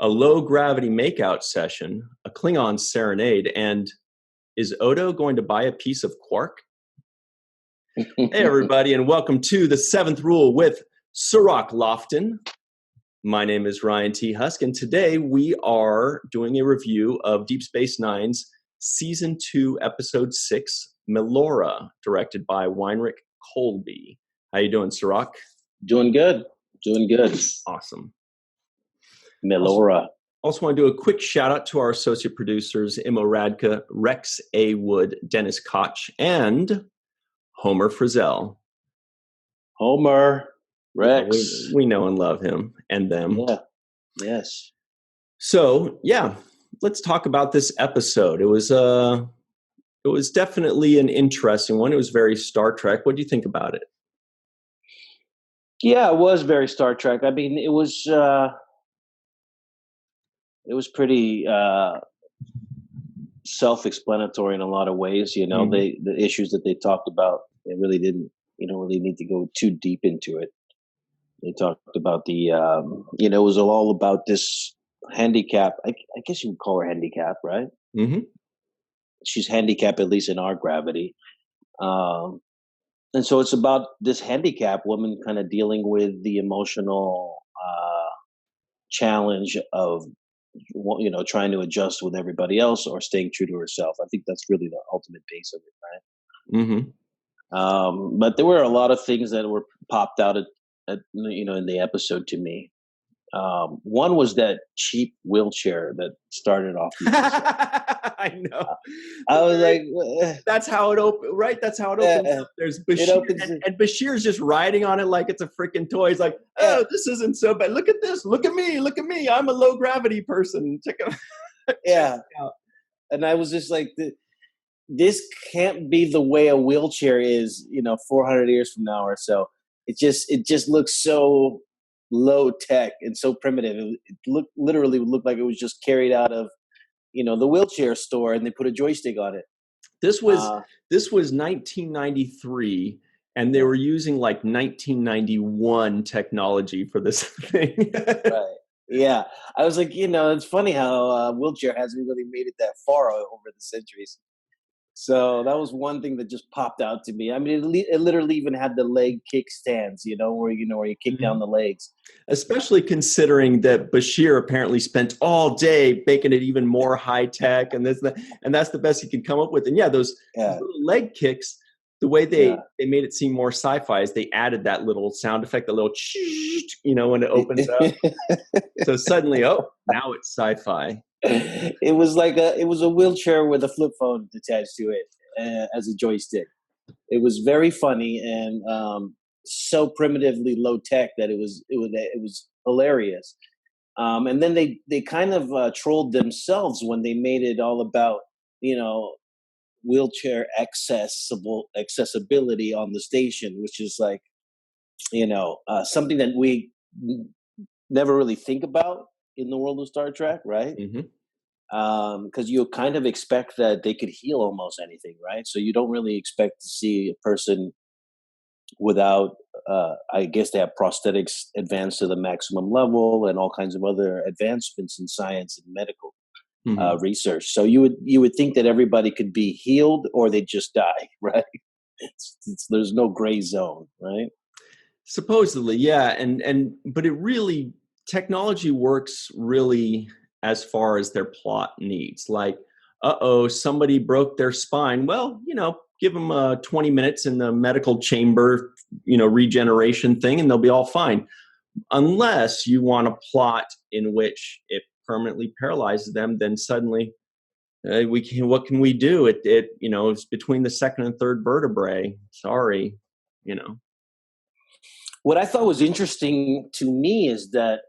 a low gravity makeout session, a Klingon serenade, and is Odo going to buy a piece of quark? Hey, everybody, and welcome to the Seventh Rule with Cirroc Lofton. My name is Ryan T. Husk, and today we are doing a review of Deep Space Nine's Season 2, Episode 6, Melora, directed by Weinrich Colby. How you doing, Cirroc? Doing good. Awesome. Melora. Also want to do a quick shout out to our associate producers, Imo Radka, Rex A. Wood, Dennis Koch, and Homer Frizzell. Homer, Rex. We know and love him and them. Yeah. Yes. So, yeah, let's talk about this episode. It was definitely an interesting one. It was very Star Trek. What do you think about it? Yeah, it was very Star Trek. I mean, it was pretty self-explanatory in a lot of ways. You know, the issues that they talked about, they really didn't, really need to go too deep into it. They talked about the, it was all about this handicap. I guess you would call her handicap, right? Mm-hmm. She's handicapped, at least in our gravity. And so it's about this handicapped woman kind of dealing with the emotional challenge of, trying to adjust with everybody else or staying true to herself. I think that's really the ultimate base of it, right? Mm-hmm. But there were a lot of things that were popped out in the episode to me. One was that cheap wheelchair that started off. I know. I was like, that's how it opens, right? That's how it opens up. There's Bashir, and Bashir's just riding on it like it's a freaking toy. He's like, oh, this isn't so bad. Look at this. Look at me. I'm a low gravity person. Check it out. And I was just like, this can't be the way a wheelchair is, 400 years from now or so. It just looks so low tech and so primitive. It literally would look like it was just carried out of, the wheelchair store, and they put a joystick on it. This was 1993, and they were using like 1991 technology for this thing. Right. Yeah. I was like, it's funny how wheelchair hasn't really made it that far over the centuries. So that was one thing that just popped out to me. I mean, it literally even had the leg kick stands, where you kick down the legs. Especially considering that Bashir apparently spent all day making it even more high tech, and that's the best he could come up with. And those little leg kicks, the way they made it seem more sci-fi is they added that little sound effect, the little when it opens up. So suddenly, now it's sci-fi. It was a wheelchair with a flip phone attached to it as a joystick. It was very funny and so primitively low tech that it was hilarious. And then they kind of trolled themselves when they made it all about wheelchair accessibility on the station, which is like something that we never really think about in the world of Star Trek, right? Because you kind of expect that they could heal almost anything, right? So you don't really expect to see a person without, I guess they have prosthetics advanced to the maximum level and all kinds of other advancements in science and medical research. So you would think that everybody could be healed or they just die, right? There's no gray zone, right? Supposedly, yeah, but it really, technology works really as far as their plot needs. Like, somebody broke their spine. Well, give them 20 minutes in the medical chamber, regeneration thing, and they'll be all fine. Unless you want a plot in which it permanently paralyzes them, then suddenly, what can we do? It's between the second and third vertebrae. Sorry, What I thought was interesting to me is that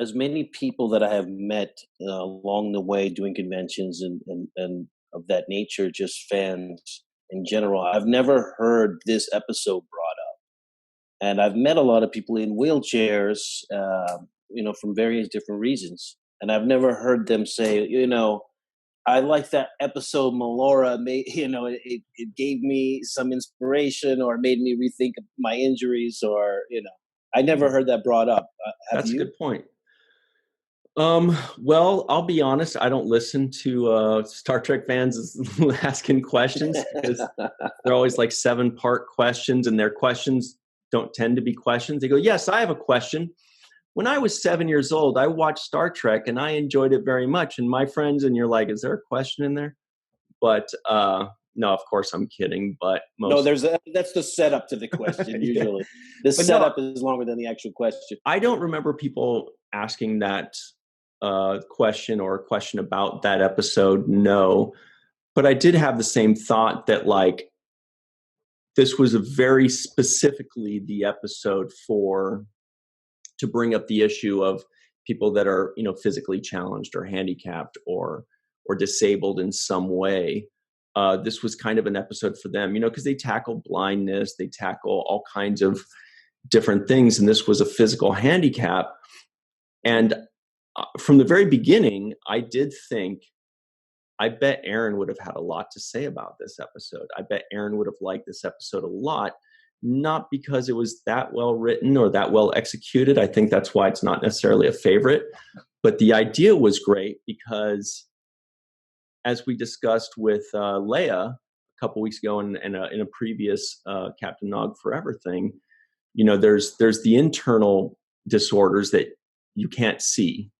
as many people that I have met along the way doing conventions and of that nature, just fans in general, I've never heard this episode brought up. And I've met a lot of people in wheelchairs, from various different reasons. And I've never heard them say, I like that episode Melora made, it gave me some inspiration or made me rethink my injuries or, I never heard that brought up. That's a good point. Well, I'll be honest. I don't listen to Star Trek fans asking questions because they're always like 7-part questions, and their questions don't tend to be questions. They go, "Yes, I have a question. When I was 7 years old, I watched Star Trek and I enjoyed it very much." And my friends, and you're like, "Is there a question in there?" But no, of course I'm kidding. But No, most that's the setup to the question. yeah. Usually, the But no, setup is longer than the actual question. I don't remember people asking that question or a question about that episode. No, but I did have the same thought that like this was a very specifically the episode for to bring up the issue of people that are physically challenged or handicapped or disabled in some way. This was kind of an episode for them, because they tackle blindness, they tackle all kinds of different things, and this was a physical handicap. And from the very beginning, I did think, I bet Aron would have had a lot to say about this episode. I bet Aron would have liked this episode a lot, not because it was that well written or that well executed. I think that's why it's not necessarily a favorite. But the idea was great because, as we discussed with Leia a couple weeks ago in a previous Captain Nog Forever thing, there's the internal disorders that you can't see,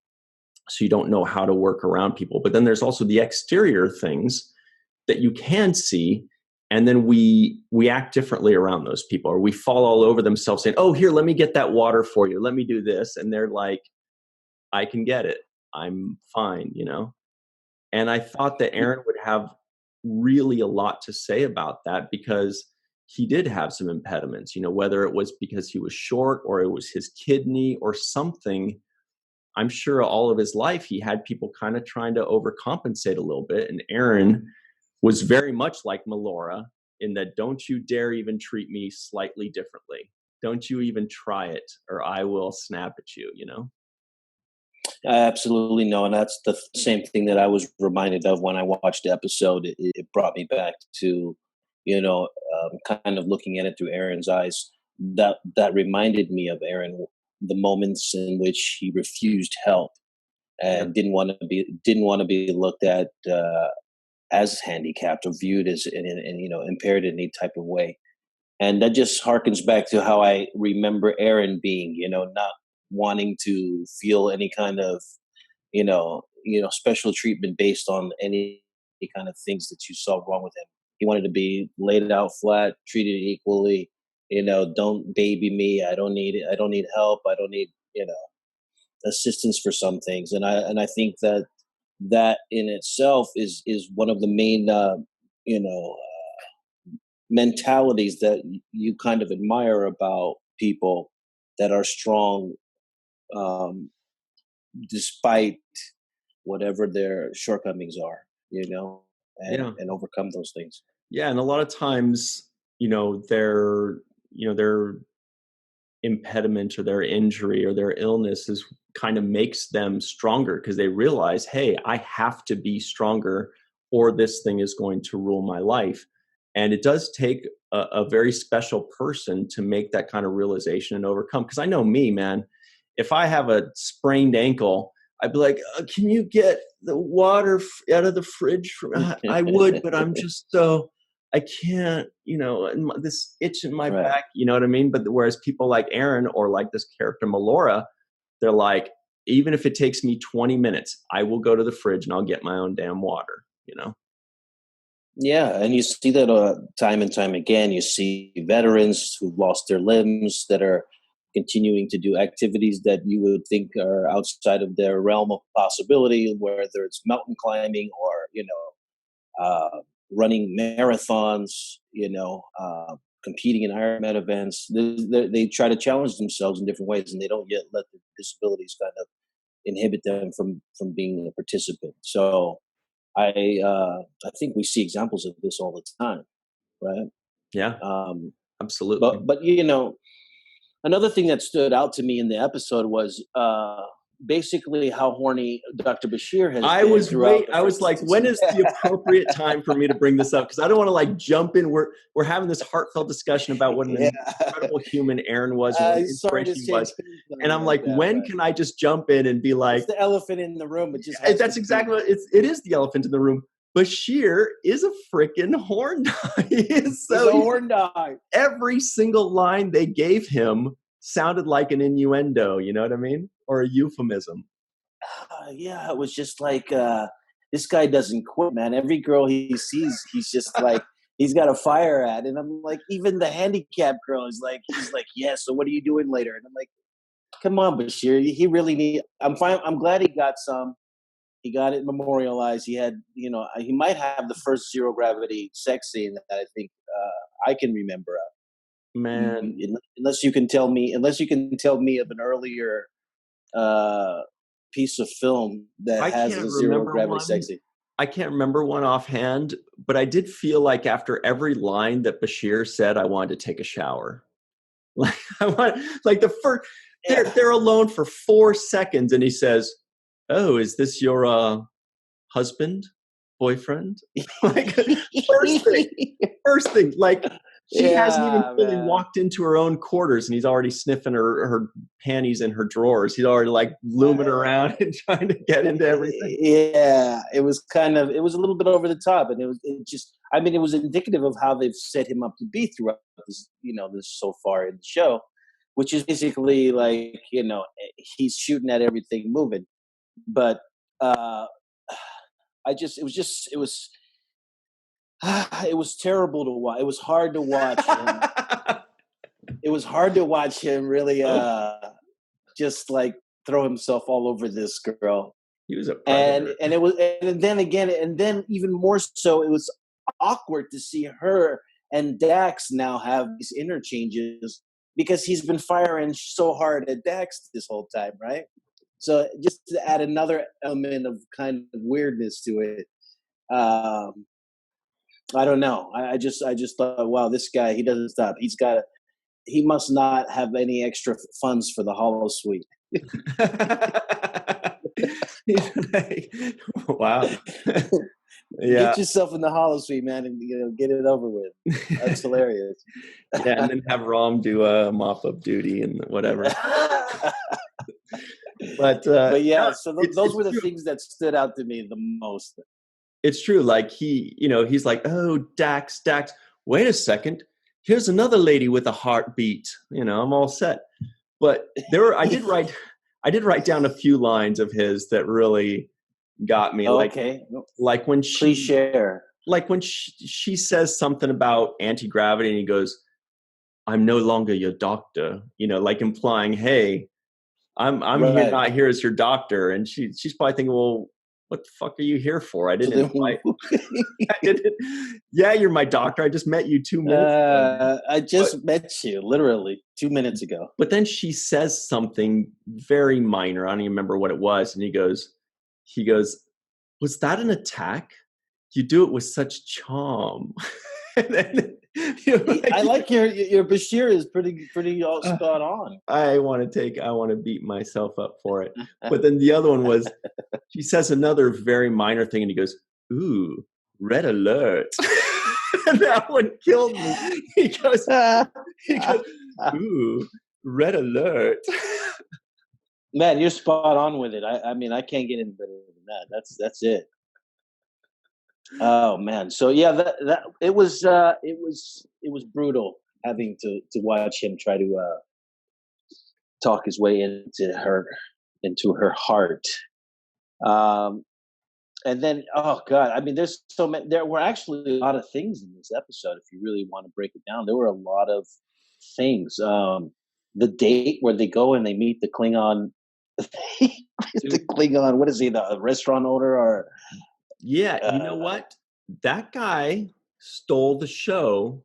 so you don't know how to work around people. But then there's also the exterior things that you can see, and then we act differently around those people, or we fall all over themselves saying, "Oh, here, let me get that water for you. Let me do this." And they're like, "I can get it. I'm fine," And I thought that Aron would have really a lot to say about that because he did have some impediments, whether it was because he was short or it was his kidney or something. I'm sure all of his life he had people kind of trying to overcompensate a little bit. And Aron was very much like Melora in that, don't you dare even treat me slightly differently. Don't you even try it or I will snap at you. Absolutely no, and that's the same thing that I was reminded of when I watched the episode. It brought me back to, kind of looking at it through Aron's eyes. That reminded me of Aron, the moments in which he refused help Yeah. and didn't want to be looked at as handicapped or viewed as in impaired in any type of way. And that just harkens back to how I remember Aron being, not wanting to feel any kind of, special treatment based on any kind of things that you saw wrong with him. He wanted to be laid out flat, treated equally. Don't baby me. I don't need it. I don't need help. I don't need, assistance for some things. And I think that in itself is one of the main, you know, mentalities that you kind of admire about people that are strong, um, despite whatever their shortcomings are, Yeah. and overcome those things. Yeah. And a lot of times, their impediment or their injury or their illness is kind of makes them stronger because they realize, hey, I have to be stronger or this thing is going to rule my life. And it does take a very special person to make that kind of realization and overcome. Because I know me, man, if I have a sprained ankle, I'd be like, can you get the water out of the fridge? I would, but I'm just so, I can't, and this itch in my Right. back, you know what I mean? But whereas people like Aron or like this character Melora, they're like, even if it takes me 20 minutes, I will go to the fridge and I'll get my own damn water. Yeah, and you see that time and time again. You see veterans who've lost their limbs that are continuing to do activities that you would think are outside of their realm of possibility, whether it's mountain climbing or running marathons, competing in Ironman events. They try to challenge themselves in different ways, and they don't yet let the disabilities kind of inhibit them from being a participant. So I think we see examples of this all the time, right? Yeah, Um, absolutely. but another thing that stood out to me in the episode was basically how horny Dr. Bashir has I been was throughout. I was like, when is the appropriate time for me to bring this up? Because I don't want to like jump in. We're having this heartfelt discussion about what an incredible human Aaron was, and what an inspiration he was. And I'm like, when can I just jump in and be like, it's the elephant in the room? It just that's exactly what it is. The elephant in the room. Bashir is a freaking horn dog. He's a horn dog. Every single line they gave him sounded like an innuendo. You know what I mean? Or a euphemism. Yeah, it was just like, this guy doesn't quit, man. Every girl he sees, he's just like, he's got a fire at. And I'm like, even the handicapped girl is like, he's like, yeah, so what are you doing later? And I'm like, come on, Bashir. He really need, I'm fine. I'm glad he got some. He got it memorialized. He had, he might have the first zero gravity sex scene that I think I can remember of. Man. Unless you can tell me of an earlier piece of film that has a zero gravity sex scene. I can't remember one offhand, but I did feel like after every line that Bashir said, I wanted to take a shower. Like the first, they're alone for 4 seconds, and he says, "Oh, is this your husband, boyfriend?" Like first thing, like. She hasn't even fully walked into her own quarters, and he's already sniffing her panties in her drawers. He's already like looming around and trying to get into everything. Yeah, it was a little bit over the top, and it was indicative of how they've set him up to be throughout this, this so far in the show, which is basically like, he's shooting at everything moving. But it was terrible to watch. It was hard to watch him. It was hard to watch him really just like throw himself all over this girl. He was a predator. and then even more so, it was awkward to see her and Dax now have these interchanges because he's been firing so hard at Dax this whole time, right? So just to add another element of kind of weirdness to it. I don't know. I just thought, wow, this guy, he doesn't stop. He must not have any extra funds for the Hollow Suite. Wow. Yeah. Get yourself in the Hollow Suite, man, and get it over with. That's hilarious. Yeah, and then have Rom do a mop-up duty and whatever. But yeah, so those were the things that stood out to me the most. It's true. Like he's like, oh, Dax, wait a second. Here's another lady with a heartbeat. I'm all set. But I did write down a few lines of his that really got me. Okay. Like when please share. Like when she says something about anti-gravity and he goes, I'm no longer your doctor, like implying, hey, I'm right. Here, not here as your doctor. And she's probably thinking, well, what the fuck are you here for? I didn't invite. Yeah, you're my doctor. I just met you 2 minutes ago. I just met you literally 2 minutes ago. But then she says something very minor. I don't even remember what it was. And he goes, was that an attack? You do it with such charm. And then, I like your Bashir is pretty spot on. I want to beat myself up for it. But then the other one was, she says another very minor thing and he goes, ooh, red alert. And that one killed me. He goes, ooh, red alert. Man, you're spot on with it. I mean, I can't get any better than that. That's it. Oh man, so yeah, that it was brutal having to watch him try to talk his way into her heart, and then oh god, I mean, there's so many. There were actually a lot of things in this episode. If you really want to break it down, there were a lot of things. The date where they go and they meet the Klingon, the Klingon. What is he? The restaurant owner or? Yeah, you know what? That guy stole the show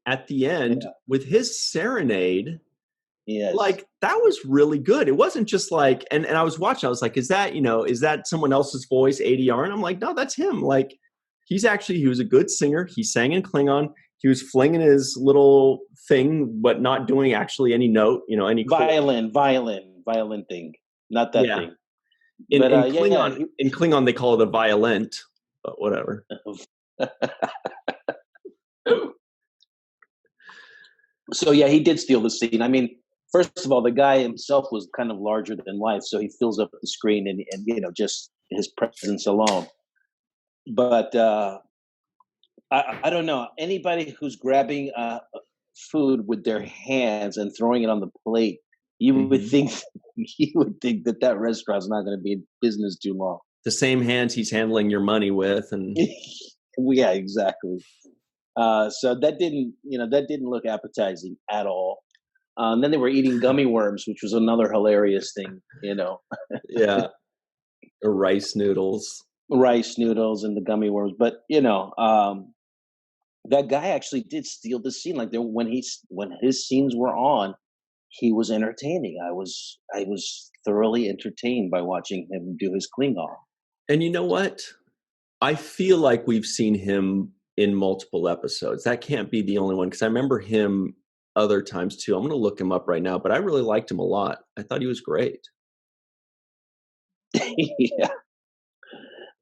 at the end with his serenade. Yes. Like, that was really good. It wasn't just like, and I was watching, I was like, is that someone else's voice, ADR? And I'm like, no, that's him. Like, he was a good singer. He sang in Klingon. He was flinging his little thing, but not doing actually any note, any violin thing. not that Yeah. thing. In But in yeah, Klingon in Klingon they call it a violent, but whatever. So yeah, he did steal the scene. I mean, first of all, the guy himself was kind of larger than life, so he fills up the screen, and just his presence alone. But I don't know anybody who's grabbing food with their hands and throwing it on the plate. You would think that restaurant's not going to be in business too long. The same hands he's handling your money with, and yeah, exactly. So that didn't look appetizing at all. Then they were eating gummy worms, which was another hilarious thing. Yeah, or rice noodles. Rice noodles and the gummy worms. But that guy actually did steal the scene. Like when his scenes were on, he was entertaining. I was thoroughly entertained by watching him do his Klingon. And you know what? I feel like we've seen him in multiple episodes. That can't be the only one, because I remember him other times too. I'm going to look him up right now, but I really liked him a lot. I thought he was great. Yeah.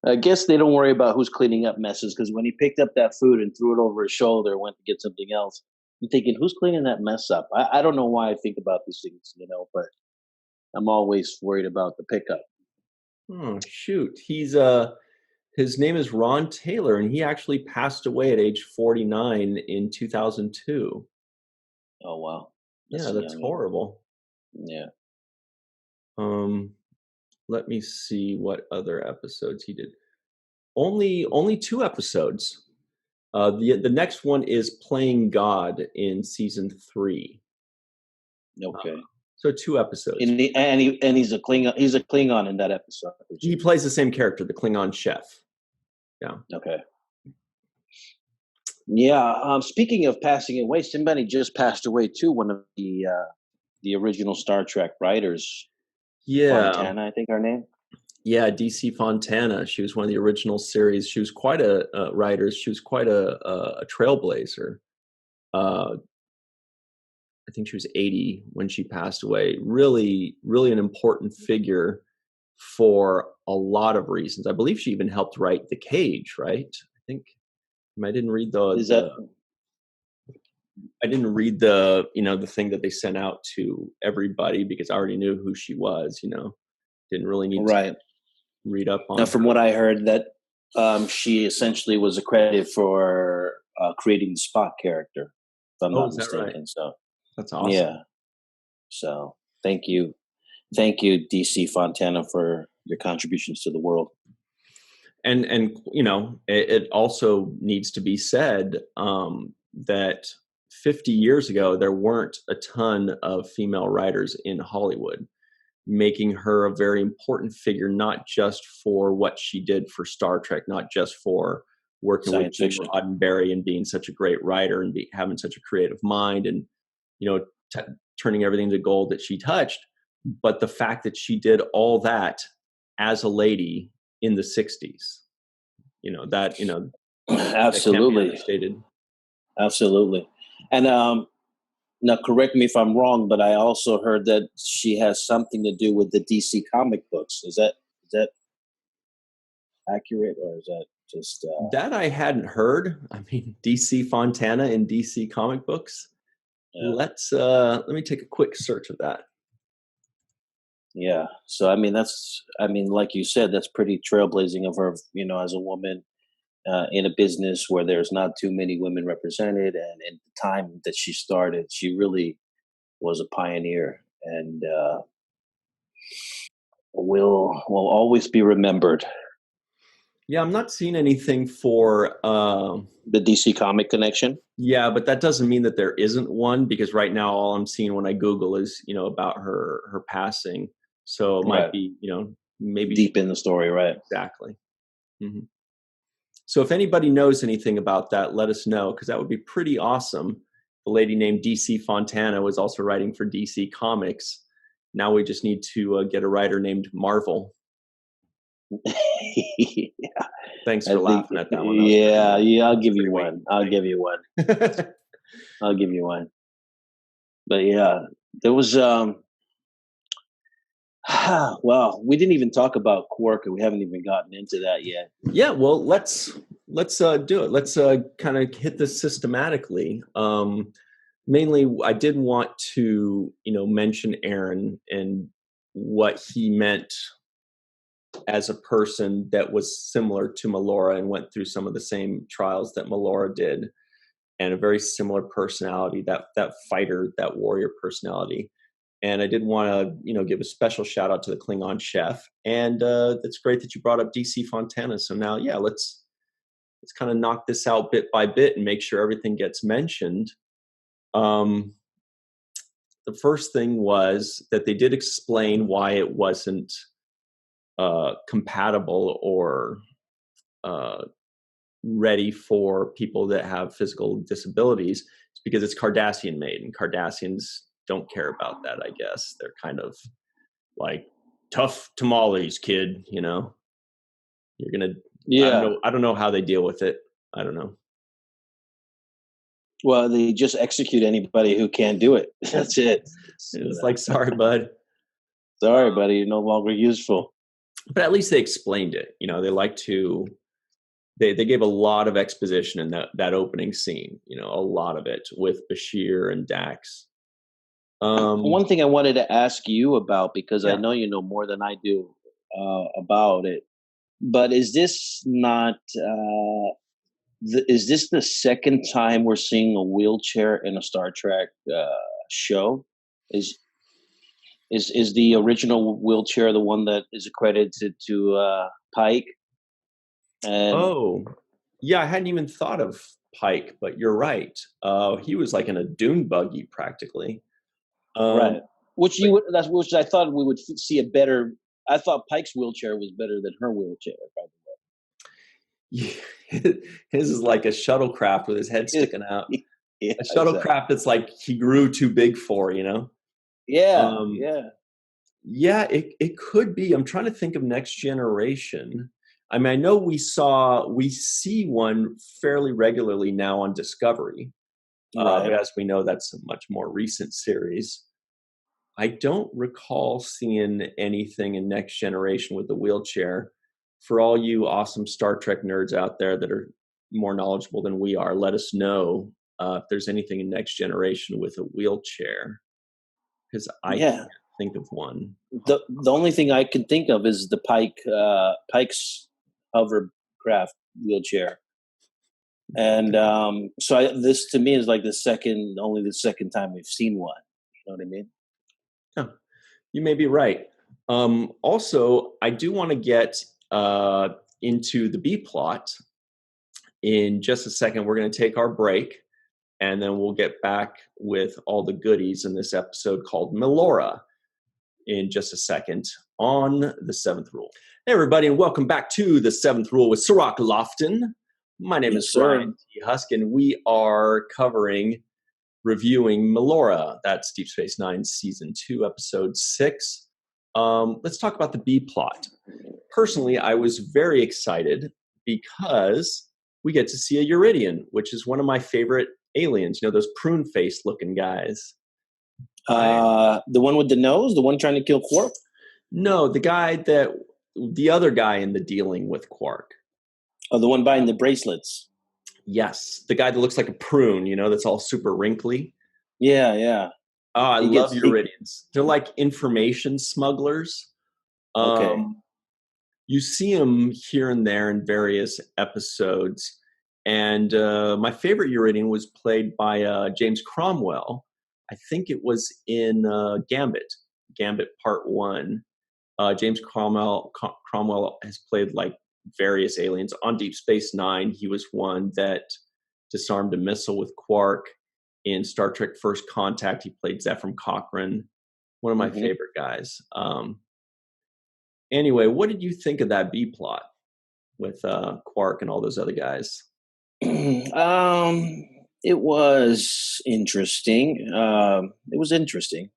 I guess they don't worry about who's cleaning up messes, because when he picked up that food and threw it over his shoulder and went to get something else, I'm thinking, who's cleaning that mess up? I don't know why I think about these things, but I'm always worried about the pickup. Oh, shoot. His name is Ron Taylor, and he actually passed away at age 49 in 2002. Oh, wow. That's horrible. Yeah. Let me see what other episodes he did. Only 2 episodes. The next one is Playing God in season 3. Okay. So 2 episodes. And he's a Klingon. He's a Klingon in that episode. He plays the same character, the Klingon chef. Yeah. Okay. Yeah. Speaking of passing away, somebody just passed away too. One of the original Star Trek writers. Yeah. Fontana, I think her name. Yeah, DC Fontana. She was one of the original series. She was quite a writer. She was quite a trailblazer. I think she was 80 when she passed away. Really, really an important figure for a lot of reasons. I believe she even helped write The Cage, right? I think I didn't read I didn't read the thing that they sent out to everybody, because I already knew who she was. Didn't really need to read up on. Now, from what I heard, that she essentially was accredited for creating the Spock character, if I'm not mistaken. Right? So that's awesome. Yeah. So thank you, DC Fontana, for your contributions to the world. And it also needs to be said that 50 years ago there weren't a ton of female writers in Hollywood, making her a very important figure, not just for what she did for Star Trek, not just for working Science with fiction, Roddenberry and being such a great writer and having such a creative mind, and turning everything to gold that she touched, but the fact that she did all that as a lady in the 60s, absolutely, that stated. Absolutely. And now, correct me if I'm wrong, but I also heard that she has something to do with the DC comic books. Is that accurate, or is that just that I hadn't heard? I mean, DC Fontana in DC comic books. Yeah. Let me take a quick search of that. Yeah. So like you said, that's pretty trailblazing of her, as a woman in a business where there's not too many women represented, and at the time that she started, she really was a pioneer, and will always be remembered. Yeah, I'm not seeing anything for the DC comic connection. Yeah, but that doesn't mean that there isn't one, because right now all I'm seeing when I Google is about her passing. So it might be maybe deep in the story, right? Exactly. Mm-hmm. So if anybody knows anything about that, let us know, because that would be pretty awesome. The lady named DC Fontana was also writing for DC Comics. Now we just need to get a writer named Marvel. Yeah. Thanks for laughing at that one. Yeah, I'll give you one. I'll give you one. I'll give you one. But yeah, there was Well, we didn't even talk about Quark, and we haven't even gotten into that yet. Yeah, well, let's do it. Let's kind of hit this systematically. Mainly, I did want to mention Aron and what he meant as a person that was similar to Melora and went through some of the same trials that Melora did, and a very similar personality, that fighter, that warrior personality. And I did want to, give a special shout out to the Klingon chef. And it's great that you brought up DC Fontana. So now, yeah, let's kind of knock this out bit by bit and make sure everything gets mentioned. The first thing was that they did explain why it wasn't compatible or ready for people that have physical disabilities. It's because it's Cardassian made, and Cardassians don't care about that, I guess. They're kind of like tough tamales, kid, You're gonna I don't know how they deal with it. I don't know. Well, they just execute anybody who can't do it. That's it. It's like, sorry, bud. Sorry, buddy, you're no longer useful. But at least they explained it. They like to they gave a lot of exposition in that opening scene, a lot of it with Bashir and Dax. One thing I wanted to ask you about, because I know you know more than I do about it, but is this not is this the second time we're seeing a wheelchair in a Star Trek show? Is the original wheelchair the one that is accredited to Pike? Yeah, I hadn't even thought of Pike, but you're right. He was like in a dune buggy practically. Right. Which I thought we would see a better. I thought Pike's wheelchair was better than her wheelchair, by the way. His is like a shuttlecraft with his head sticking out. Yeah, a shuttlecraft that's like he grew too big for, Yeah. Yeah, it could be. I'm trying to think of Next Generation. I mean, I know we see one fairly regularly now on Discovery. But as we know, that's a much more recent series. I don't recall seeing anything in Next Generation with the wheelchair. For all you awesome Star Trek nerds out there that are more knowledgeable than we are, let us know if there's anything in Next Generation with a wheelchair, because I can't think of one. The only thing I can think of is the Pike's hovercraft wheelchair. And this to me is like the second time we've seen one. You know what I mean? Yeah, you may be right. Also, I do want to get into the B plot in just a second. We're going to take our break, and then we'll get back with all the goodies in this episode called Melora in just a second on the Seventh Rule. Hey, everybody, and welcome back to the Seventh Rule with Cirroc Lofton. My name is Ryan T. Husk, and we are reviewing Melora. That's Deep Space Nine's Season 2, Episode 6. Let's talk about the B plot. Personally, I was very excited because we get to see a Uridian, which is one of my favorite aliens. Those prune-faced looking guys. The one with the nose? The one trying to kill Quark? No, the other guy in the dealing with Quark. Oh, the one buying the bracelets. Yes, the guy that looks like a prune, that's all super wrinkly. Yeah. Oh, I love Uridians. They're like information smugglers. Okay. You see them here and there in various episodes. And my favorite Uridian was played by James Cromwell. I think it was in Gambit Part 1. James Cromwell has played like various aliens. On Deep Space Nine, he was one that disarmed a missile with Quark. In Star Trek First Contact, he played Zefram Cochrane, one of my favorite guys. Anyway, what did you think of that B plot with Quark and all those other guys? It was interesting. It was interesting.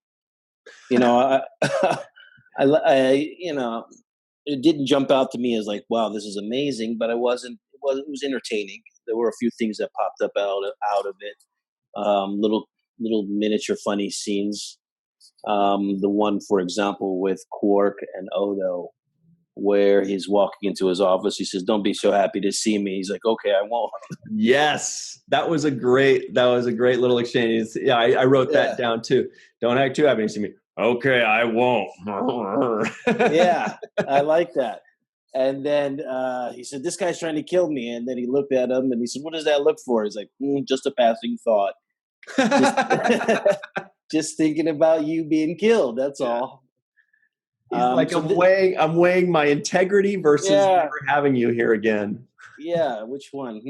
It didn't jump out to me as like, wow, this is amazing, but it was entertaining. There were a few things that popped up out of it. Little miniature funny scenes. The one, for example, with Quark and Odo, where he's walking into his office. He says, "Don't be so happy to see me." He's like, "Okay, I won't." Yes, that was a great little exchange. Yeah, I wrote that down too. Don't act too happy to see me. Okay, I won't. Yeah, I like that. And then he said, "This guy's trying to kill me." And then he looked at him and he said, "What does that look for?" He's like, "Just a passing thought. Just, just thinking about you being killed. That's all." He's like, I'm weighing my integrity versus never having you here again. Yeah, which one?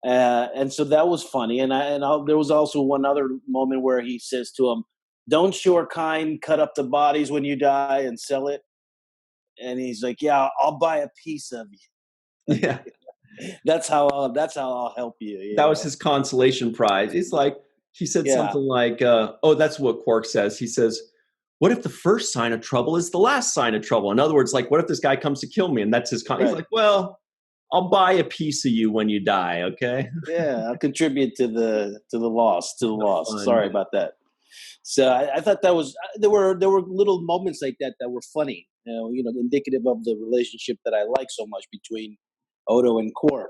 And so that was funny. And there was also one other moment where he says to him, "Don't your kind cut up the bodies when you die and sell it?" And he's like, "Yeah, I'll buy a piece of you." Yeah. That's how I'll help you. That was his consolation prize. It's like, he said something like, that's what Quark says. He says, what if the first sign of trouble is the last sign of trouble? In other words, like, what if this guy comes to kill me? And that's his He's like, well, I'll buy a piece of you when you die, okay? Yeah, I'll contribute to the loss. Sorry about that. So I thought that was there were little moments like that were funny, indicative of the relationship that I like so much between Odo and Quark.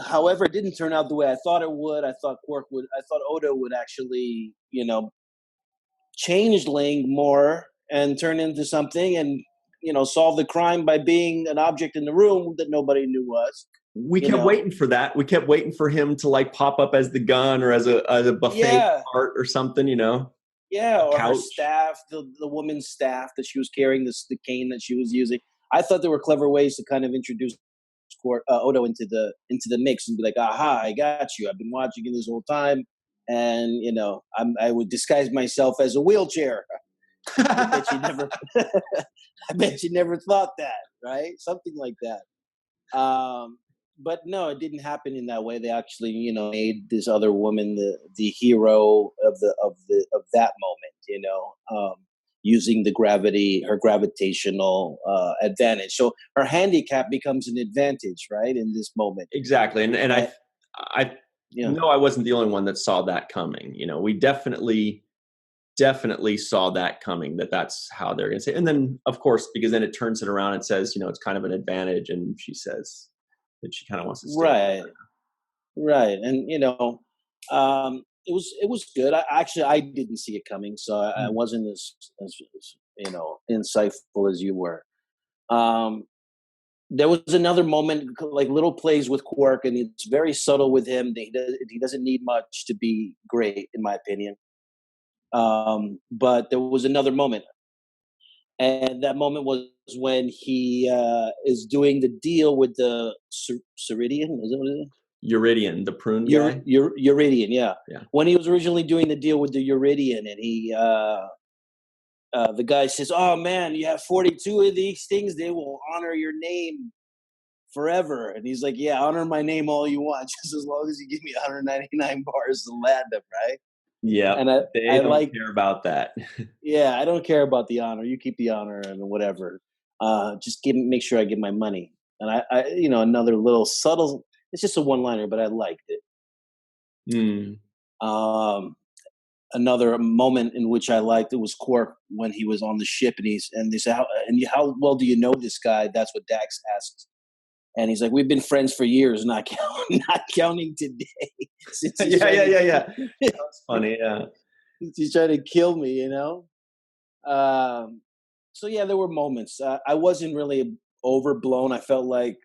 However, it didn't turn out the way I thought it would. I thought Odo would actually, changeling more and turn into something and, solve the crime by being an object in the room that nobody knew was. We kept waiting for that. We kept waiting for him to like pop up as the gun or as a buffet part or something, Yeah, or her staff, the woman's staff that she was carrying, the cane that she was using. I thought there were clever ways to kind of introduce Odo into the mix and be like, "Aha, I got you. I've been watching you this whole time, and I would disguise myself as a wheelchair." I bet you never, I bet you never thought that, right? Something like that. But no, it didn't happen in that way. They actually, made this other woman the hero of that moment. Using her gravitational advantage. So her handicap becomes an advantage, right? In this moment, exactly. And I know I wasn't the only one that saw that coming. We definitely saw that coming. That's how they're going to say. And then, of course, because then it turns it around and says, it's kind of an advantage, and she says that she kind of wants to stay. Right, and it was good. I didn't see it coming, so I wasn't as insightful as you were. There was another moment, like little plays with Quark, and it's very subtle with him. He doesn't need much to be great, in my opinion. But there was another moment, and that moment was when he is doing the deal with the Ceridian. Is that what it is? Uridian, the prune guy? Uridian, yeah. When he was originally doing the deal with the Uridian, and he, the guy says, "Oh man, you have 42 of these things. They will honor your name forever." And he's like, "Yeah, honor my name all you want, just as long as you give me 199 bars to land them, right?" Yeah, and I don't care about that. Yeah, I don't care about the honor. You keep the honor and whatever. Just make sure I get my money. And I another little subtle. It's just a one-liner, but I liked it. Another moment in which I liked it was Quark when he was on the ship, and they said, "How well do you know this guy?" That's what Dax asked, and he's like, "We've been friends for years, not counting today." Yeah. That's funny. Yeah, he's trying to kill me, So yeah, there were moments. I wasn't really overblown. I felt like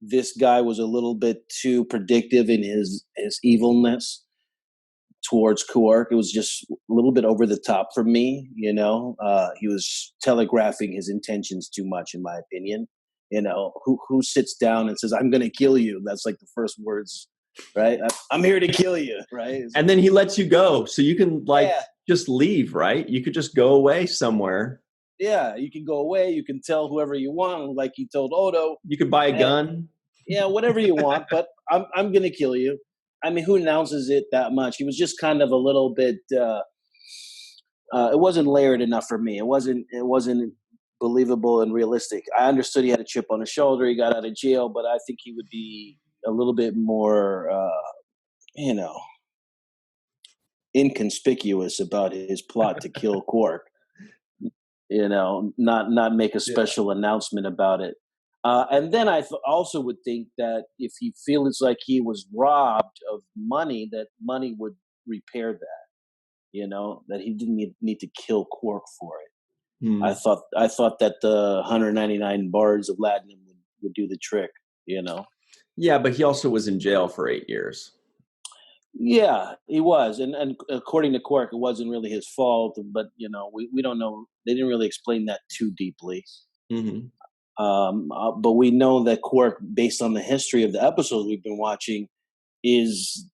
this guy was a little bit too predictive in his evilness towards Quark. It was just a little bit over the top for me, He was telegraphing his intentions too much, in my opinion. Who sits down and says, "I'm going to kill you"? That's like the first words, right? I'm here to kill you, right? And then he lets you go, so you can just leave, right? You could just go away somewhere. Yeah, you can go away. You can tell whoever you want, like he told Odo. You could buy a gun. Yeah, whatever you want, but I'm going to kill you. I mean, who announces it that much? He was just kind of a little bit. It wasn't layered enough for me. It wasn't believable and realistic. I understood he had a chip on his shoulder. He got out of jail, but I think he would be a little bit more, inconspicuous about his plot to kill Quark. Not make a special announcement about it. And then I also would think that if he feels like he was robbed of money, that money would repair that. That he didn't need to kill Quark for it. I thought that the 199 bars of latinum would do the trick. Yeah, but he also was in jail for 8 years. Yeah, he was, and according to Quark, it wasn't really his fault. But we don't know. They didn't really explain that too deeply. Mm-hmm. But we know that Quark, based on the history of the episodes we've been watching, it's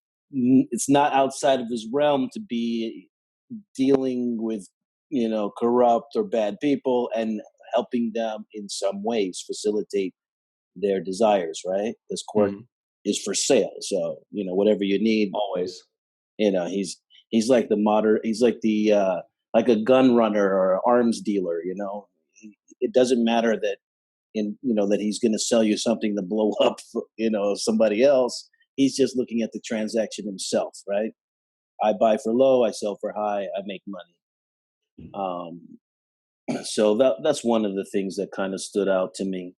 not outside of his realm to be dealing with corrupt or bad people and helping them in some ways facilitate their desires, right? Because Quark is for sale, so whatever you need, always. He's like the modern. He's like the like a gun runner or an arms dealer. It doesn't matter that that he's going to sell you something to blow up somebody else. He's just looking at the transaction himself, right? I buy for low, I sell for high, I make money. So that's one of the things that kind of stood out to me.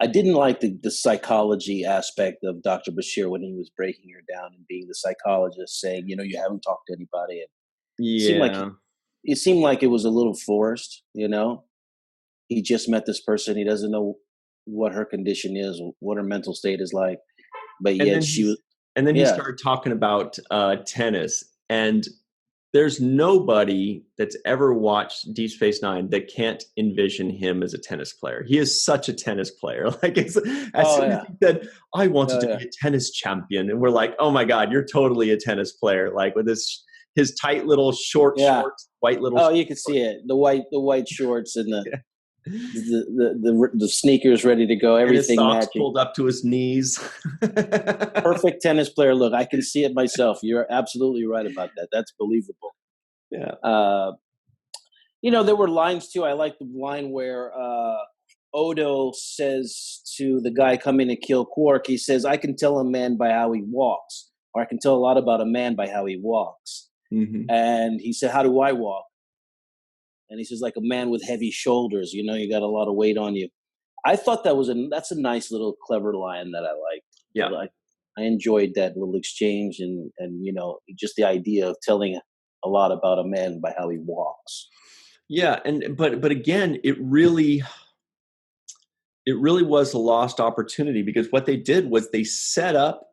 I didn't like the psychology aspect of Dr. Bashir when he was breaking her down and being the psychologist, saying, you haven't talked to anybody. And it seemed like it was a little forced. He just met this person. He doesn't know what her condition is, what her mental state is like. But yet he started talking about tennis, and there's nobody that's ever watched Deep Space Nine that can't envision him as a tennis player. He is such a tennis player. Like as soon as he said, I wanted to be a tennis champion. And we're like, oh my God, you're totally a tennis player. Like with his tight little shorts, white little. Oh, you can see it. The white shorts and the sneakers ready to go. Everything and his socks matching. Pulled up to his knees. Perfect tennis player look. I can see it myself. You're absolutely right about that. That's believable. Yeah. There were lines too. I like the line where Odo says to the guy coming to kill Quark, he says, I can tell a man by how he walks, or I can tell a lot about a man by how he walks. Mm-hmm. And he said, how do I walk? And he says, like a man with heavy shoulders, you got a lot of weight on you. I thought that's a nice little clever line that I liked. Yeah. I enjoyed that little exchange and just the idea of telling a lot about a man by how he walks. Yeah. But again, it really was a lost opportunity, because what they did was they set up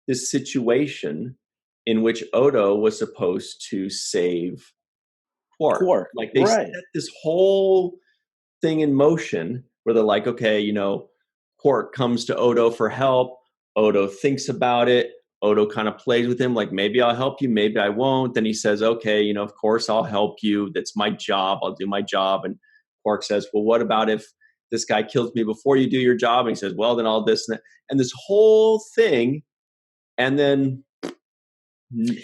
this situation in which Odo was supposed to save Quark. Like they set this whole thing in motion where they're like, okay, Quark comes to Odo for help. Odo thinks about it. Odo kind of plays with him, like, maybe I'll help you, maybe I won't. Then he says, okay, of course I'll help you. That's my job. I'll do my job. And Quark says, well, what about if this guy kills me before you do your job? And he says, well, then all this and that. And this whole thing. And then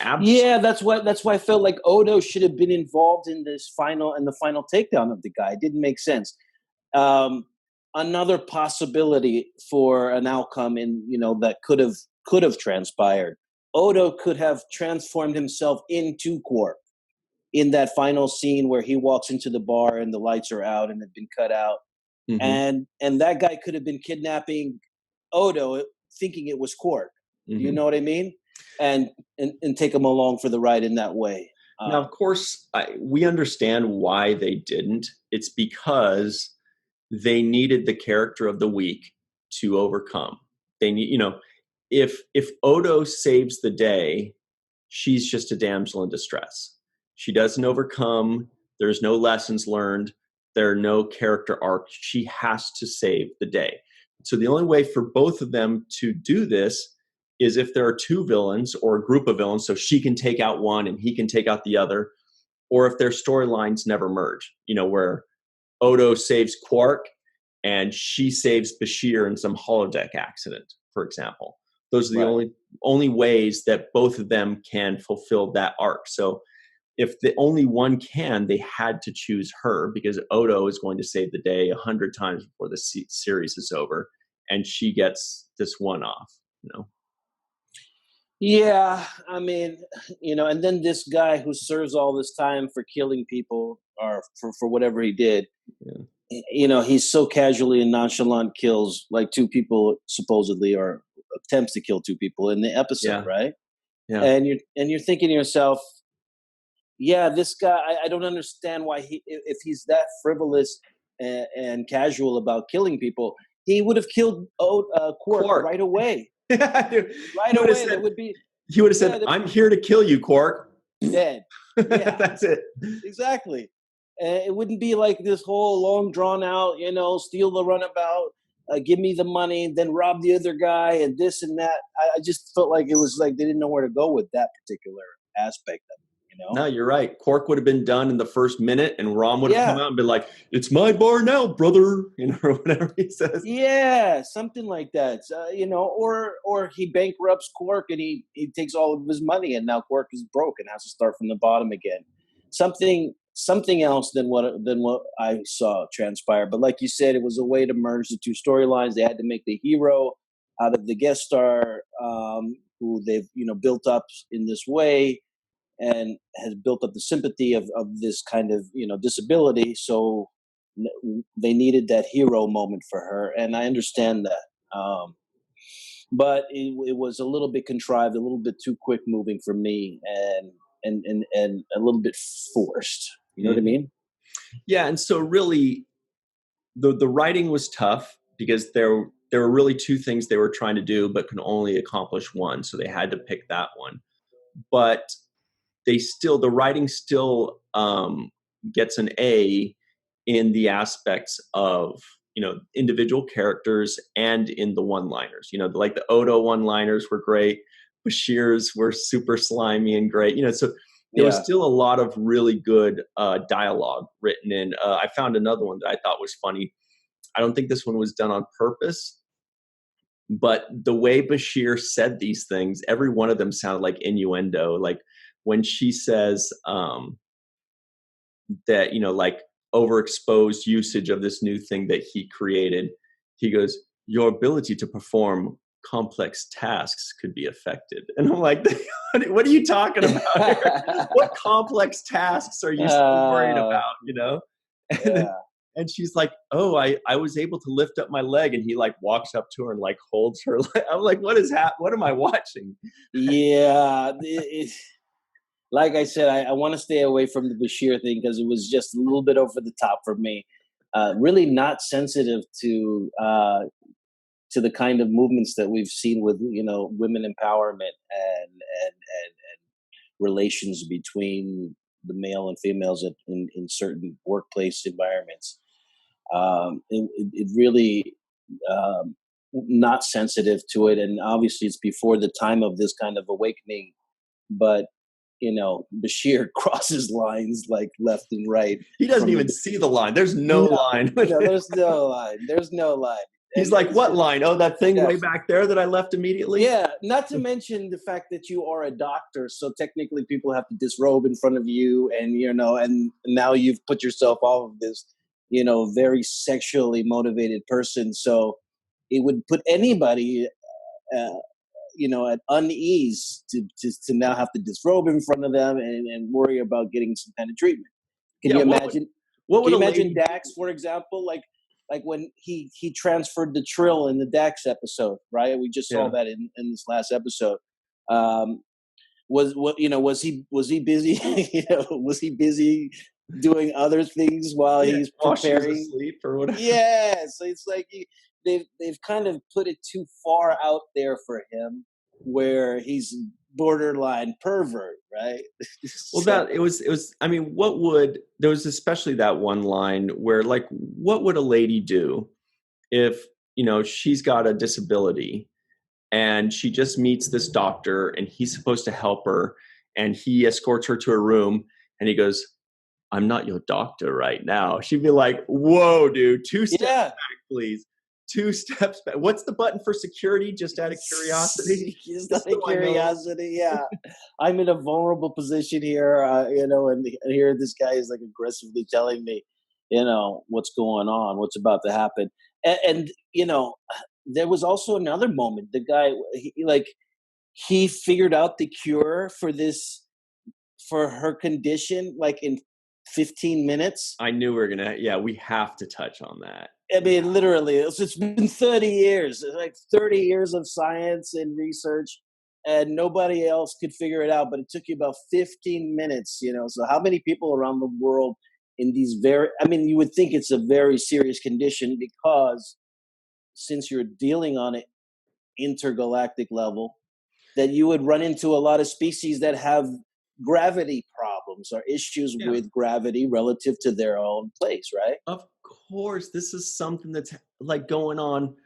that's why I felt like Odo should have been involved in the final takedown of the guy. It didn't make sense. Another possibility for an outcome that could have transpired. Odo could have transformed himself into Quark in that final scene where he walks into the bar and the lights are out and have been cut out. Mm-hmm. And that guy could have been kidnapping Odo thinking it was Quark. Mm-hmm. You know what I mean? And take him along for the ride in that way. Now, of course, we understand why they didn't. It's because they needed the character of the week to overcome. They need, if Odo saves the day, she's just a damsel in distress. She doesn't overcome. There's no lessons learned. There are no character arcs. She has to save the day. So the only way for both of them to do this is if there are two villains or a group of villains, so she can take out one and he can take out the other, or if their storylines never merge, where Odo saves Quark and she saves Bashir in some holodeck accident, for example. Those are the only ways that both of them can fulfill that arc. So if the only one can, they had to choose her, because Odo is going to save the day 100 times before the series is over, and she gets this one off, Yeah, I mean, and then this guy who serves all this time for killing people or for whatever he did, Yeah. he's so casually and nonchalant kills like two people supposedly or attempts to kill two people in the episode, Yeah. right? Yeah. And you're thinking to yourself, yeah, this guy, I don't understand why if he's that frivolous and casual about killing people, he would have killed Quark Quark. right away. Yeah, Right he would have away, said, there would be, yeah, I'm here to kill you, Quark. dead. Yeah, That's it. exactly. It wouldn't be like this whole long drawn out, steal the runabout, give me the money, then rob the other guy, and this and that. I just felt like it was like they didn't know where to go with that particular aspect of it. No, you're right. Quark would have been done in the first minute, and Rom would have come Yeah, out and been like, "It's my bar now, brother," or whatever he says. yeah, something like that. Or he bankrupts Quark and he takes all of his money, and now Quark is broke and has to start from the bottom again. Something else than what I saw transpire. But like you said, it was a way to merge the two storylines. They had to make the hero out of the guest star, who they've built up in this way and has built up the sympathy of this kind of disability. So they needed that hero moment for her, and I understand that. But it was a little bit contrived, a little bit too quick moving for me, and a little bit forced. You know what I Mhm. mean? Yeah, and so really, the writing was tough because there were really two things they were trying to do, but could only accomplish one, so they had to pick that one. But the writing still gets an A in the aspects of individual characters and in the one-liners. Like the Odo one-liners were great. Bashir's were super slimy and great. So there was Yeah. still a lot of really good dialogue written in. I found another one that I thought was funny. I don't think this one was done on purpose, but the way Bashir said these things, every one of them sounded like innuendo. Like when she says that, like overexposed usage of this new thing that he created, he goes, "Your ability to perform complex tasks could be affected." And I'm like, what are you talking about here? What complex tasks are you so worried uh, about? And then, yeah. and she's like, "Oh, I was able to lift up my leg," and he like walks up to her and like holds her leg. I'm like, what am I watching? Yeah. Like I said, I want to stay away from the Bashir thing because it was just a little bit over the top for me. Really not sensitive to the kind of movements that we've seen with women empowerment and relations between the male and females in certain workplace environments. It really not sensitive to it, and obviously it's before the time of this kind of awakening. But Bashir crosses lines like left and right He doesn't from even the see the line. There's no no, line. no, there's no line. There's no line, He's and like, it's "What line? Oh, that thing yeah. way back there that I left immediately." Yeah, not to mention the fact that you are a doctor, so technically people have to disrobe in front of you, and and now you've put yourself off of this, very sexually motivated person. So it would put anybody, uh, at unease to now have to disrobe in front of them and worry about getting some kind of treatment. Can Yeah, you imagine? what Can would you a imagine lady do? Dax, for example, like when he transferred the Trill in the Dax episode, right? We just saw Yeah. that in this last episode. Um, was he busy? Was he busy doing other things while Yeah, he's while she was preparing? asleep or whatever. Yeah, so it's like they've kind of put it too far out there for him, where he's borderline pervert, right? Well, So that it was I mean, there was especially that one line where like what would a lady do if, she's got a disability and she just meets this doctor and he's supposed to help her and he escorts her to her room and he goes, "I'm not your doctor right now." She'd be like, "Whoa, dude, two steps yeah, back, please. Two steps back. What's the button for security? Just out of curiosity." just out Just of so I know. curiosity. Yeah, I'm in a vulnerable position here, and here this guy is like aggressively telling me, what's going on, what's about to happen, and there was also another moment. The guy, he figured out the cure for her condition like in 15 minutes. I knew we were gonna. Yeah, we have to touch on that. I mean, literally, it's been 30 years. It's like 30 years of science and research, and nobody else could figure it out. But it took you about 15 minutes, So how many people around the world in these you would think it's a very serious condition because since you're dealing on an intergalactic level, that you would run into a lot of species that have gravity problems or issues with gravity relative to their own place, right? Of course, this is something that's like going on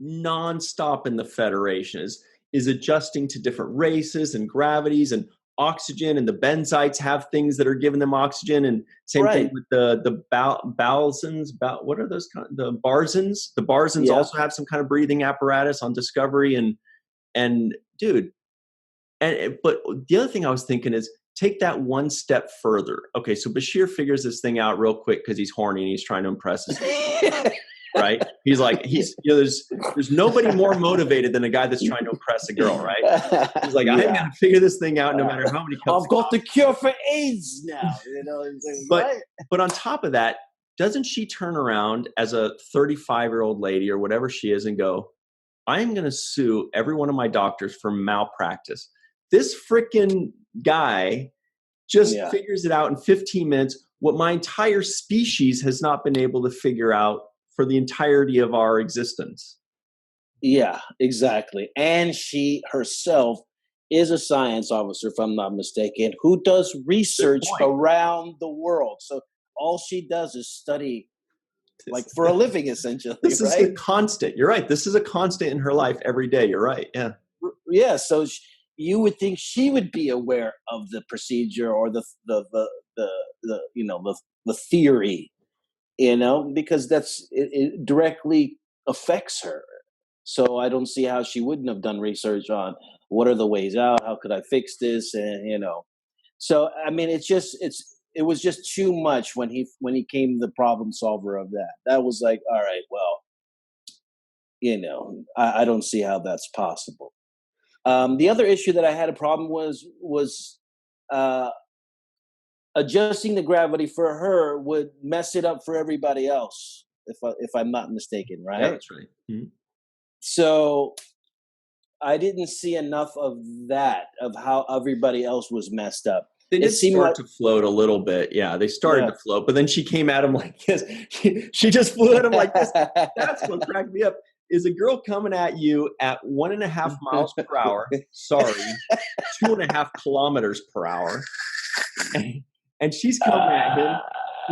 nonstop in the Federation is adjusting to different races and gravities and oxygen, and the benzites have things that are giving them oxygen, and same thing with the Balzans. What are those the Barzans? The Barzans also have some kind of breathing apparatus on Discovery, and dude, but the other thing I was thinking is take that one step further. Okay, so Bashir figures this thing out real quick because he's horny and he's trying to impress his right? He's like, there's nobody more motivated than a guy that's trying to impress a girl, right? He's like, I'm gonna figure this thing out no matter how many cups. I've got the cure for AIDS now. But on top of that, doesn't she turn around as a 35-year-old lady or whatever she is and go, I am gonna sue every one of my doctors for malpractice. This freaking guy just figures it out in 15 minutes, what my entire species has not been able to figure out for the entirety of our existence. Yeah, exactly. And she herself is a science officer, if I'm not mistaken, who does research around the world. So all she does is study, like for a living, essentially. This is a constant. You're right. This is a constant in her life every day. You're right. Yeah. Yeah. So you would think she would be aware of the procedure or the theory, because it directly affects her. So I don't see how she wouldn't have done research on what are the ways out, how could I fix this, and So I mean, it was just too much when he came the problem solver of that. That was like, all right, well, I don't see how that's possible. The other issue that I had a problem was adjusting the gravity for her would mess it up for everybody else, if I'm not mistaken, right? Yeah, that's right. Mm-hmm. So I didn't see enough of that, of how everybody else was messed up. They did start to float a little bit. Yeah, they started to float, but then she came at him like this. She just flew at him like this. That's what cracked me up. Is a girl coming at you at 1.5 miles per hour. Sorry, 2.5 kilometers per hour. And she's coming at him,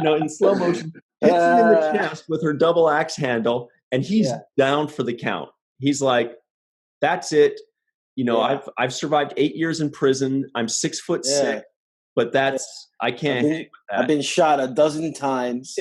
in slow motion, hits him in the chest with her double axe handle, and he's down for the count. He's like, "That's it. I've survived 8 years in prison. I'm 6'6", but I can't hang with that. I've been shot a dozen times."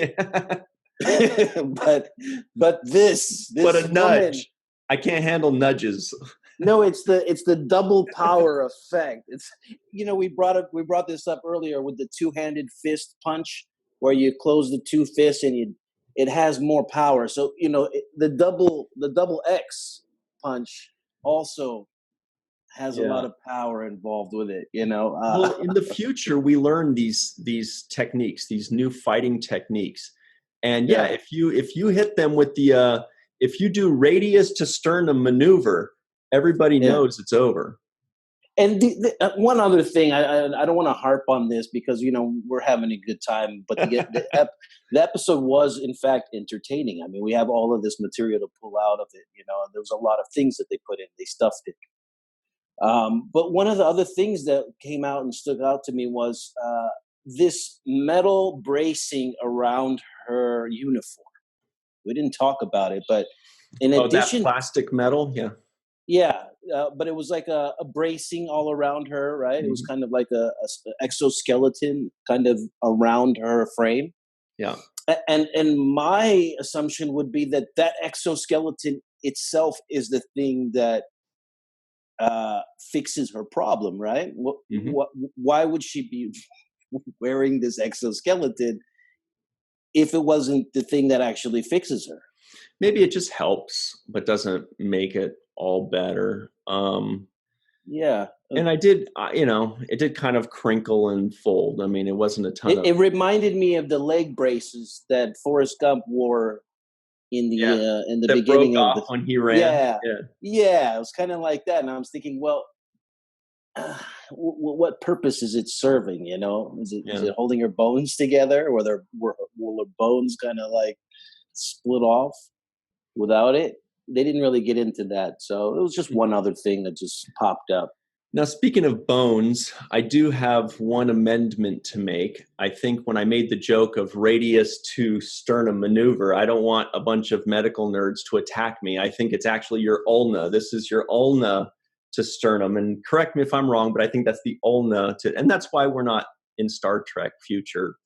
but this a nudge. I can't handle nudges. No, it's the double power effect. It's we brought this up earlier with the two-handed fist punch, where you close the two fists and it has more power. So the double X punch also has a lot of power involved with it. Well, in the future, we learn these techniques, these new fighting techniques, and if you hit them with if you do radius to sternum maneuver, everybody knows it's over. And one other thing, I don't want to harp on this because we're having a good time, but the episode was in fact entertaining. I mean, we have all of this material to pull out of it. And there was a lot of things that they put in. They stuffed it. But one of the other things that came out and stuck out to me was this metal bracing around her uniform. We didn't talk about it, but in addition, that plastic metal, but it was like a bracing all around her, right? Mm-hmm. It was kind of like a exoskeleton kind of around her frame. Yeah, and my assumption would be that exoskeleton itself is the thing that fixes her problem, right? Mm-hmm. Why would she be wearing this exoskeleton if it wasn't the thing that actually fixes her? Maybe it just helps, but doesn't make it all better. Yeah. And I did, it did kind of crinkle and fold. I mean, it wasn't a ton of. It reminded me of the leg braces that Forrest Gump wore in Yeah, the that broke beginning of off the. when he ran. Yeah, Yeah. yeah, it was kind of like that, and I was thinking, well, what purpose is it serving? You know, is Yeah. it holding her bones together, or will her bones kind of like split off without it? They didn't really get into that, so it was just one other thing that just popped up. Now, speaking of bones, I do have one amendment to make. I think when I made the joke of radius to sternum maneuver, I don't want a bunch of medical nerds to attack me. I think it's actually your ulna. This is your ulna to sternum. And correct me if I'm wrong, but I think that's the ulna to, and that's why we're not in Star Trek future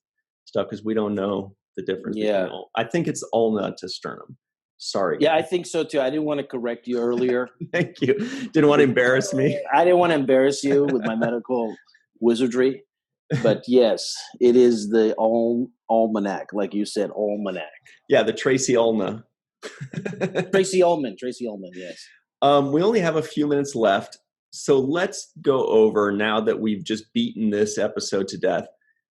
stuff, because we don't know the difference between Yeah. I think it's ulna to sternum. Sorry. Yeah, I think so too. I didn't want to correct you earlier. Thank you. Didn't want to embarrass me. I didn't want to embarrass you with my medical wizardry. But yes, it is the almanac, like you said, almanac. Yeah, the Tracy Ulna. Tracy Ullman, yes. We only have a few minutes left, so let's go over, now that we've just beaten this episode to death,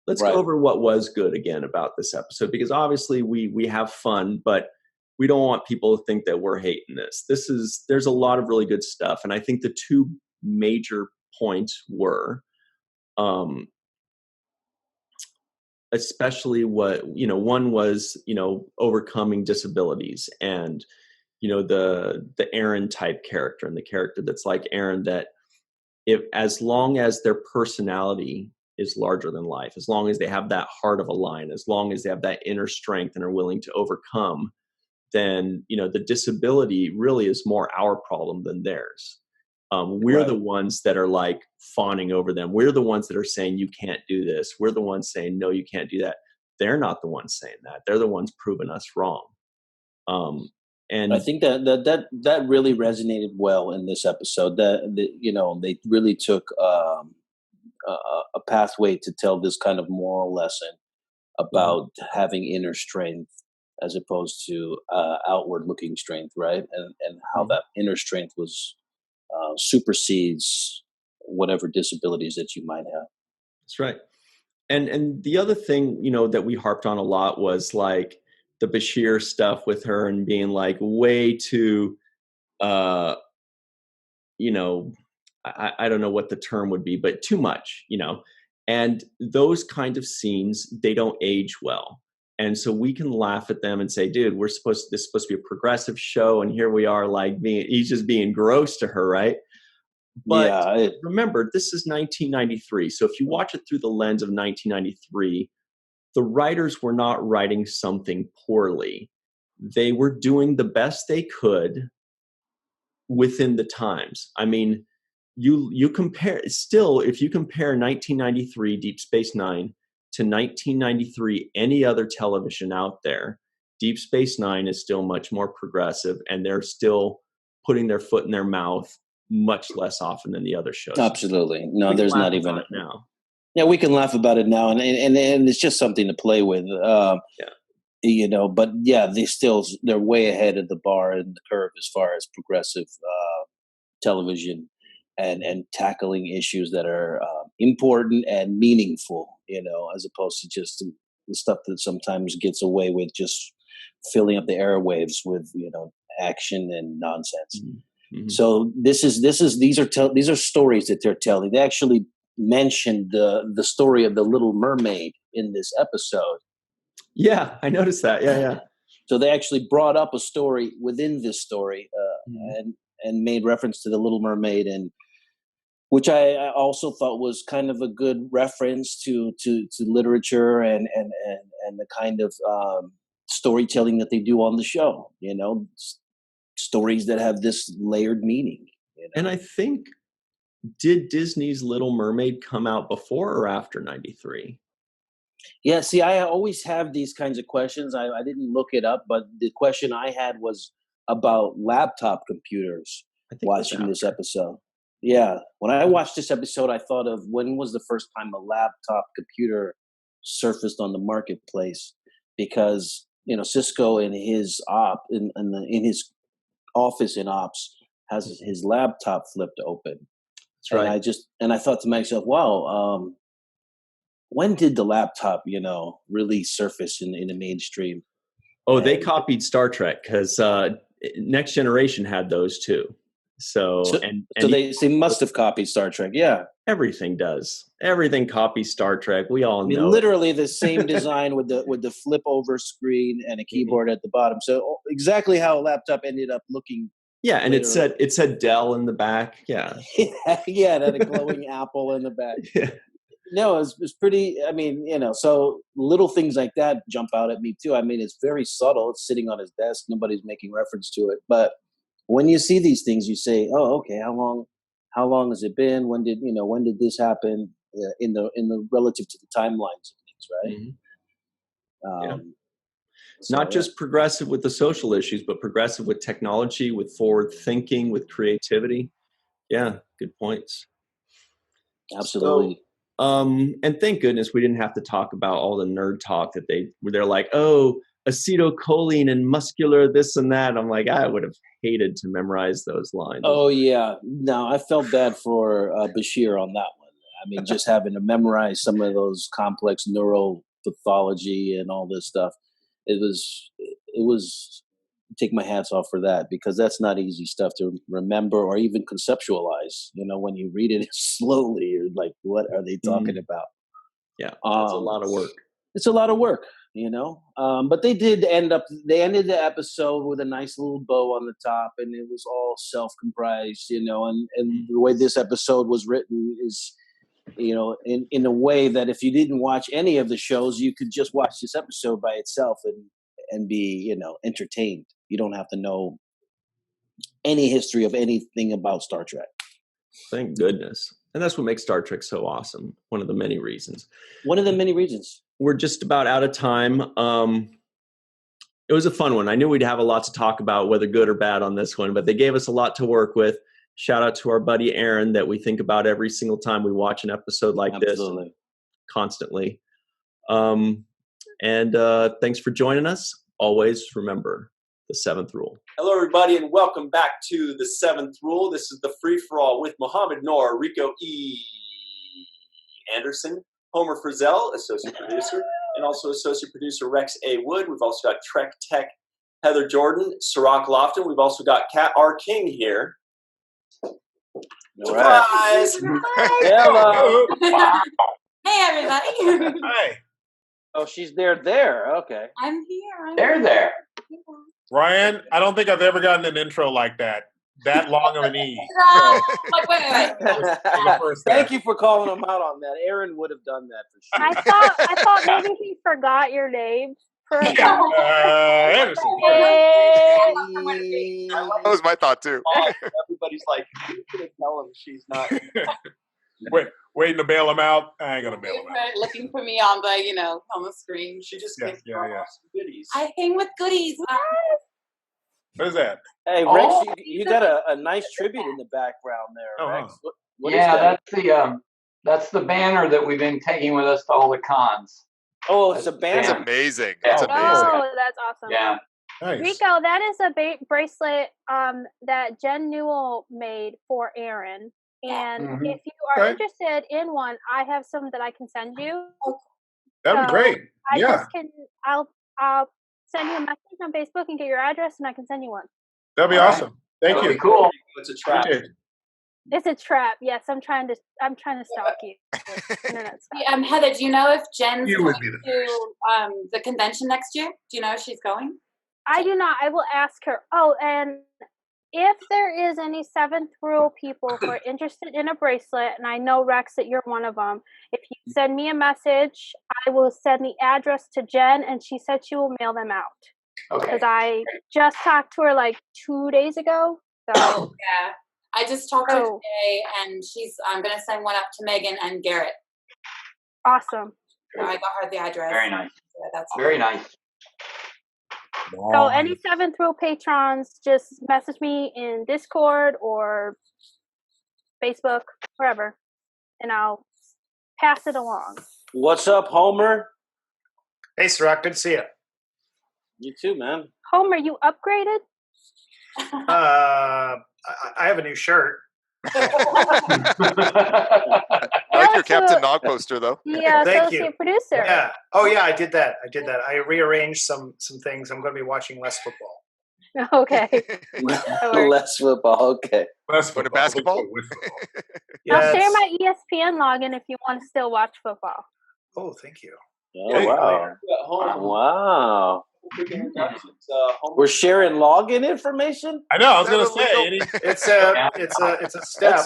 let's go over what was good again about this episode, because obviously we have fun, but we don't want people to think that we're hating this. There's a lot of really good stuff, and I think the two major points were, especially one was, overcoming disabilities, and the Aron type character, and the character that's like Aron, that if, as long as their personality is larger than life, as long as they have that heart of a lion, as long as they have that inner strength and are willing to overcome, then the disability really is more our problem than theirs. We're the ones that are like fawning over them. We're the ones that are saying you can't do this. We're the ones saying no, you can't do that. They're not the ones saying that. They're the ones proving us wrong. And I think that really resonated well in this episode. They really took a pathway to tell this kind of moral lesson about having inner strength as opposed to outward looking strength, right? And how that inner strength was supersedes whatever disabilities that you might have. That's right. And the other thing, that we harped on a lot was like the Bashir stuff with her, and being like way too, I don't know what the term would be, but too much, and those kind of scenes, they don't age well. And so we can laugh at them and say, dude, this is supposed to be a progressive show, and here we are, like, he's just being gross to her, right? But remember, this is 1993. So if you watch it through the lens of 1993, the writers were not writing something poorly. They were doing the best they could within the times. I mean, you compare, still, if you compare 1993 Deep Space Nine to 1993 any other television out there, Deep Space Nine is still much more progressive, and they're still putting their foot in their mouth much less often than the other shows. Absolutely. No, there's not even now. Yeah, we can laugh about it now, and it's just something to play with. But yeah, they're way ahead of the bar and the curve as far as progressive television and tackling issues that are important and meaningful, as opposed to just the stuff that sometimes gets away with just filling up the airwaves with, action and nonsense. Mm-hmm. So these are stories that they're telling. They actually mentioned the story of the Little Mermaid in this episode. Yeah, I noticed that. Yeah. So they actually brought up a story within this story, and made reference to the Little Mermaid, and which I also thought was kind of a good reference to literature and the kind of storytelling that they do on the show. Stories that have this layered meaning. And I think, did Disney's Little Mermaid come out before or after 93? Yeah, see, I always have these kinds of questions. I didn't look it up, but the question I had was about laptop computers watching this episode. Yeah, when I watched this episode, I thought of when was the first time a laptop computer surfaced on the marketplace? Because Sisko in his in his office in ops has his laptop flipped open. That's and right. I thought to myself, wow, when did the laptop, really surface in the mainstream? Oh, they And copied Star Trek because Next Generation had those too. So so, and so and they must have copied Star Trek. Yeah. everything does. Everything copies Star Trek. We all I mean, know it. literally the same design with the flip over screen and a keyboard at the bottom. So exactly how a laptop ended up looking. Yeah, and Later. it said Dell in the back. Yeah. Yeah, it had a glowing apple in the back. Yeah. No, it's pretty. I mean, so little things like that jump out at me too. I mean, it's very subtle. It's sitting on his desk. Nobody's making reference to it. But when you see these things, you say, "Oh, okay. How long has it been? When did this happen in the relative to the timelines of things, right?" Mm-hmm. Yeah. So Not just progressive with the social issues, but progressive with technology, with forward thinking, with creativity. Yeah, good points. absolutely. So, and thank goodness we didn't have to talk about all the nerd talk that they're like, oh, acetylcholine and muscular this and that. I'm like, I would have hated to memorize those lines. Oh yeah, no, I felt bad for Bashir on that one. I mean, just having to memorize some of those complex neural pathology and all this stuff. It was take my hats off for that, because that's not easy stuff to remember or even conceptualize. When you read it slowly, you're like, what are they talking about? Yeah, it's a lot of work. It's a lot of work, but they ended the episode with a nice little bow on the top, and it was all self-comprised, and the way this episode was written is, in a way that if you didn't watch any of the shows, you could just watch this episode by itself and be, entertained. You don't have to know any history of anything about Star Trek. Thank goodness. And that's what makes Star Trek so awesome. One of the many reasons. We're just about out of time. It was a fun one. I knew we'd have a lot to talk about, whether good or bad on this one, but they gave us a lot to work with. Shout out to our buddy Aaron that we think about every single time we watch an episode like Absolutely. this, constantly. And thanks for joining us. Always remember the seventh rule. Hello, everybody, and welcome back to the seventh rule. This is the free for all with Mohammed Noor, Rico E. Anderson, Homer Frizzell, associate producer, and also associate producer Rex A. Wood. We've also got Trek Tech Heather Jordan, Cirroc Lofton. We've also got Kat R. King here. Surprise! Hello. Hey, everybody. Hi. Oh, she's there. Okay. I'm here. There. Ryan, I don't think I've ever gotten an intro like that long of an E. Wait. Thank you for calling him out on that. Aaron would have done that for sure. I thought maybe he forgot your name. Anderson. That was my thought too. Everybody's like, you could tell him she's not. Waiting to bail him out. I ain't gonna bail him out. Looking for me on the screen. She just Yeah, came for some goodies. I hang with goodies. What is that? Hey, Rex, you got a nice tribute in the background there, Oh, Rex. wow. What is that? That's the banner that we've been taking with us to all the cons. Oh, it's a banner. That's amazing. Yeah. That's amazing. Oh, that's awesome. Yeah. Nice. Rico, that is a bracelet that Jen Newell made for Aaron. And if you are interested in one, I have some that I can send you. That'd be great. I'll send you a message on Facebook and get your address, and I can send you one. That'd be awesome. Thank you. Cool. It's a trap. It's a trap. Yes, I'm trying to stalk you. Internet stuff. Heather, do you know if Jen's You going would be to the convention next year? Do you know if she's going? I do not. I will ask her. Oh, and if there is any seventh rule people who are interested in a bracelet, and I know, Rex, that you're one of them, if you send me a message, I will send the address to Jen, and she said she will mail them out. Okay. Because I just talked to her like 2 days ago. So Yeah. I just talked to her today, and I'm going to send one up to Megan and Garrett. Awesome. So I got her the address. Very nice. Yeah, that's Very nice. So any seventh rule patrons, just message me in Discord or Facebook, wherever, and I'll pass it along. What's up, Homer? Hey, Cirroc, good to see you. You too, man. Homer, you upgraded? I have a new shirt. I like your Captain Nog poster, though. Yeah, Thank you. associate producer. Yeah. Oh, yeah, I did that. I rearranged some things. I'm going to be watching less football. Okay. Less football. Okay. Less Go to basketball? I'll share Yes. my ESPN login if you want to still watch football. Oh, thank you. Oh, wow. Wow. We're sharing login information? I know. I was going to Never say. It's a step.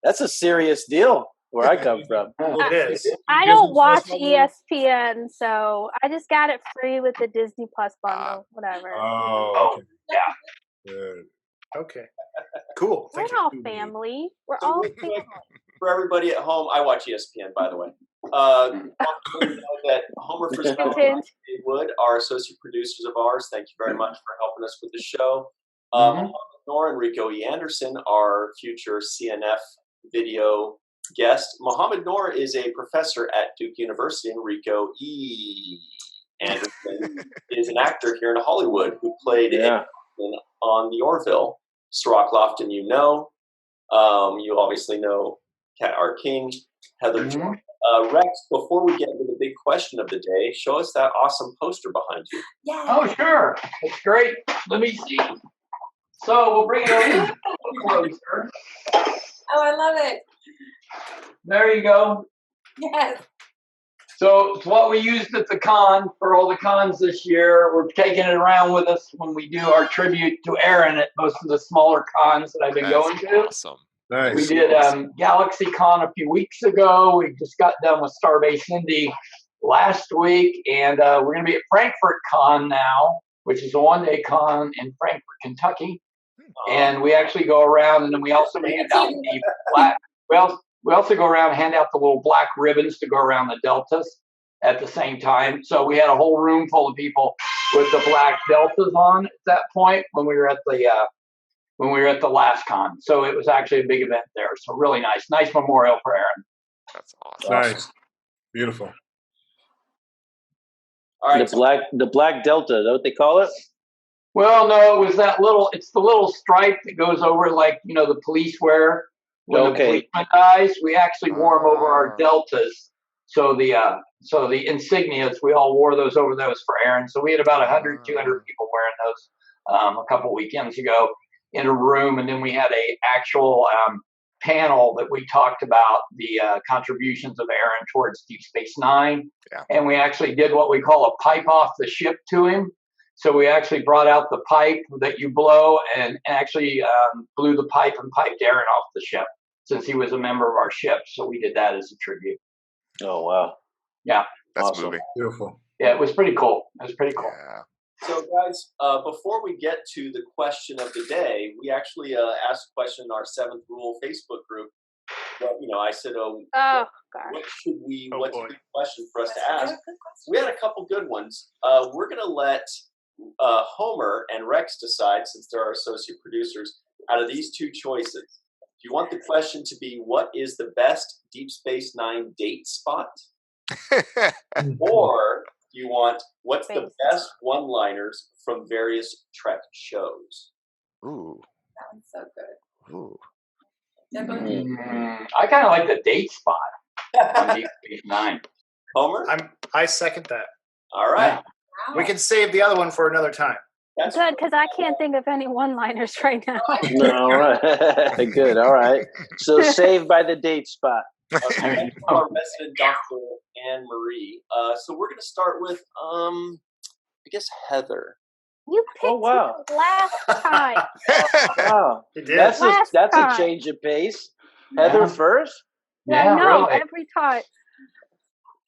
That's a serious deal where I come from. It is. I don't watch ESPN, so I just got it free with the Disney Plus bundle. Whatever. Oh, okay. Yeah. Good. Okay. Cool. We're Thank you. all family. We're all family. For everybody at home, I watch ESPN, by the way. That Homer Frisco and Wood are associate producers of ours. Thank you very much for helping us with the show. Nora and Rico E. Anderson are future CNF video guests. Mohammed Noor is a professor at Duke University, and Rico E. Anderson is an actor here in Hollywood who played on the Orville. Cirroc Lofton, you know. You obviously know Cat R. King, Heather Joy. Rex, before we get into the big question of the day, show us that awesome poster behind you. Yeah. Oh, sure. It's great. Let me see. So we'll bring it a little closer. Oh, I love it. There you go. Yes. So it's what we used at the con for all the cons this year. We're taking it around with us when we do our tribute to Aron at most of the smaller cons that I've been going to. Awesome. Nice. We did Galaxy Con a few weeks ago. We just got done with Starbase Indy last week, and we're going to be at Frankfurt Con now, which is a one-day con in Frankfurt, Kentucky. And we actually go around, and then we also hand out the black. We also go around and hand out the little black ribbons to go around the deltas at the same time. So we had a whole room full of people with the black deltas on at that point when we were at the last con. So it was actually a big event there. So really nice memorial for Aron. That's awesome. Nice. Beautiful. All right. The black delta, is that what they call it? Well, no, it was it's the little stripe that goes over like, the police wear when the policeman dies. We actually wore them over our deltas. So the insignias, we all wore those over those for Aron. So we had about 100, 200 people wearing those a couple weekends ago in a room. And then we had a actual panel that we talked about the contributions of Aron towards Deep Space Nine. Yeah. And we actually did what we call a pipe off the ship to him. So we actually brought out the pipe that you blow and actually blew the pipe and piped Aron off the ship since he was a member of our ship. So we did that as a tribute. Oh, wow. Yeah. That's awesome. moving. Beautiful. Yeah, it was pretty cool. Yeah. So, guys, before we get to the question of the day, we actually asked a question in our 7th Rule Facebook group. But, I said, what's the question for us to ask? We had a couple good ones. We're going to let Homer and Rex decide, since they're our associate producers, out of these two choices. Do you want the question to be, what is the best Deep Space Nine date spot? Or do you want, what's the best one-liners from various Trek shows? Ooh. That one's so good. Ooh. I kind of like the date spot on Deep Space Nine. Homer? I second that. All right. Yeah. We can save the other one for another time. That's good, because I can't think of any one-liners right now. All right. Good. All right. So saved by the date spot. Okay. Our resident Dr. Anne Marie. So we're going to start with, I guess, Heather. You picked me last time. Wow. That's a change of pace. Heather first? Yeah, no, really. every time.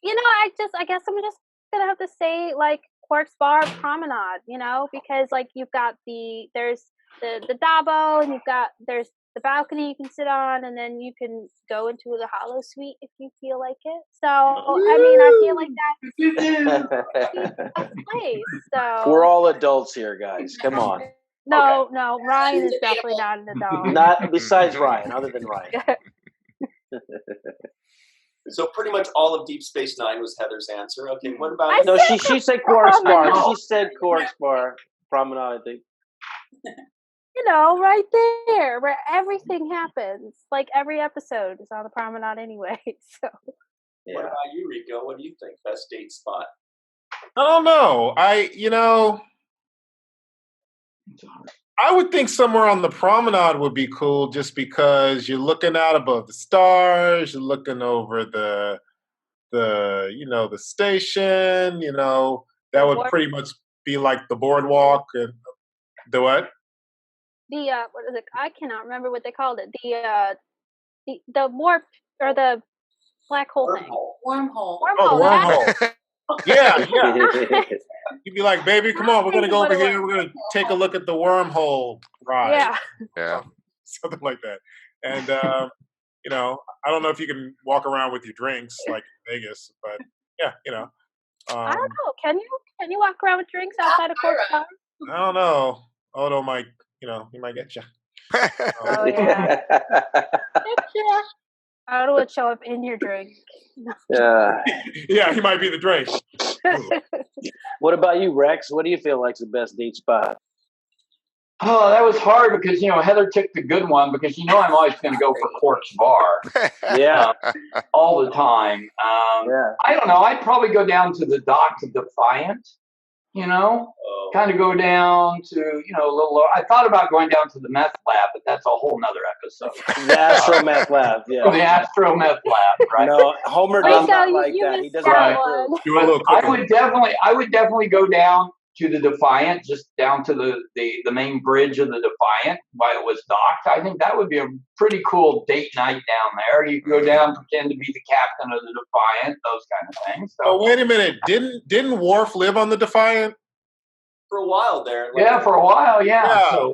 I guess I'm just going to have to say, Quark's Bar Promenade, because, you've got there's the Dabo, and there's the balcony you can sit on, and then you can go into the Hollow Suite if you feel like it. So, I feel like that's a place. So we're all adults here, guys. Come on. No, Ryan is definitely not an adult. Not besides Ryan, other than Ryan. So pretty much all of Deep Space Nine was Heather's answer. Okay, what about... No, she said Quark's Bar. She said Quark's Bar Promenade, I think. right there where everything happens. Like every episode is on the promenade anyway. So. Yeah. What about you, Rico? What do you think? Best date spot? I don't know. I would think somewhere on the promenade would be cool, just because you're looking out above the stars, you're looking over the station. That would pretty much be like the boardwalk and the what? The what is it? I cannot remember what they called it. The warp or the black hole thing. Wormhole. Oh, the wormhole. Yeah. You'd be like, baby, come on, we're gonna go over here. We're gonna take a look at the wormhole ride. Yeah. Something like that. And I don't know if you can walk around with your drinks like in Vegas, but yeah, I don't know. Can you walk around with drinks outside of Cork's bar? I don't know. Odo might, he might get you. Oh yeah. Odo would show up in your drink. Yeah, he might be the drink. What about you, Rex? What do you feel like's the best date spot? Oh, that was hard because Heather took the good one because I'm always going to go for Cork's bar. Yeah, all the time. I don't know. I'd probably go down to the dock to Defiant. Kind of go down to a little lower. I thought about going down to the meth lab, but that's a whole nother episode. The Astro Meth Lab, yeah. The Astro Meth Lab, right? No, Homer does not like that. He doesn't like it. I would definitely go down to the Defiant, just down to the main bridge of the Defiant while it was docked. I think that would be a pretty cool date night down there. You could go down, pretend to be the captain of the Defiant, those kind of things. So, oh, wait a minute. Didn't Worf live on the Defiant? For a while there. For a while, yeah.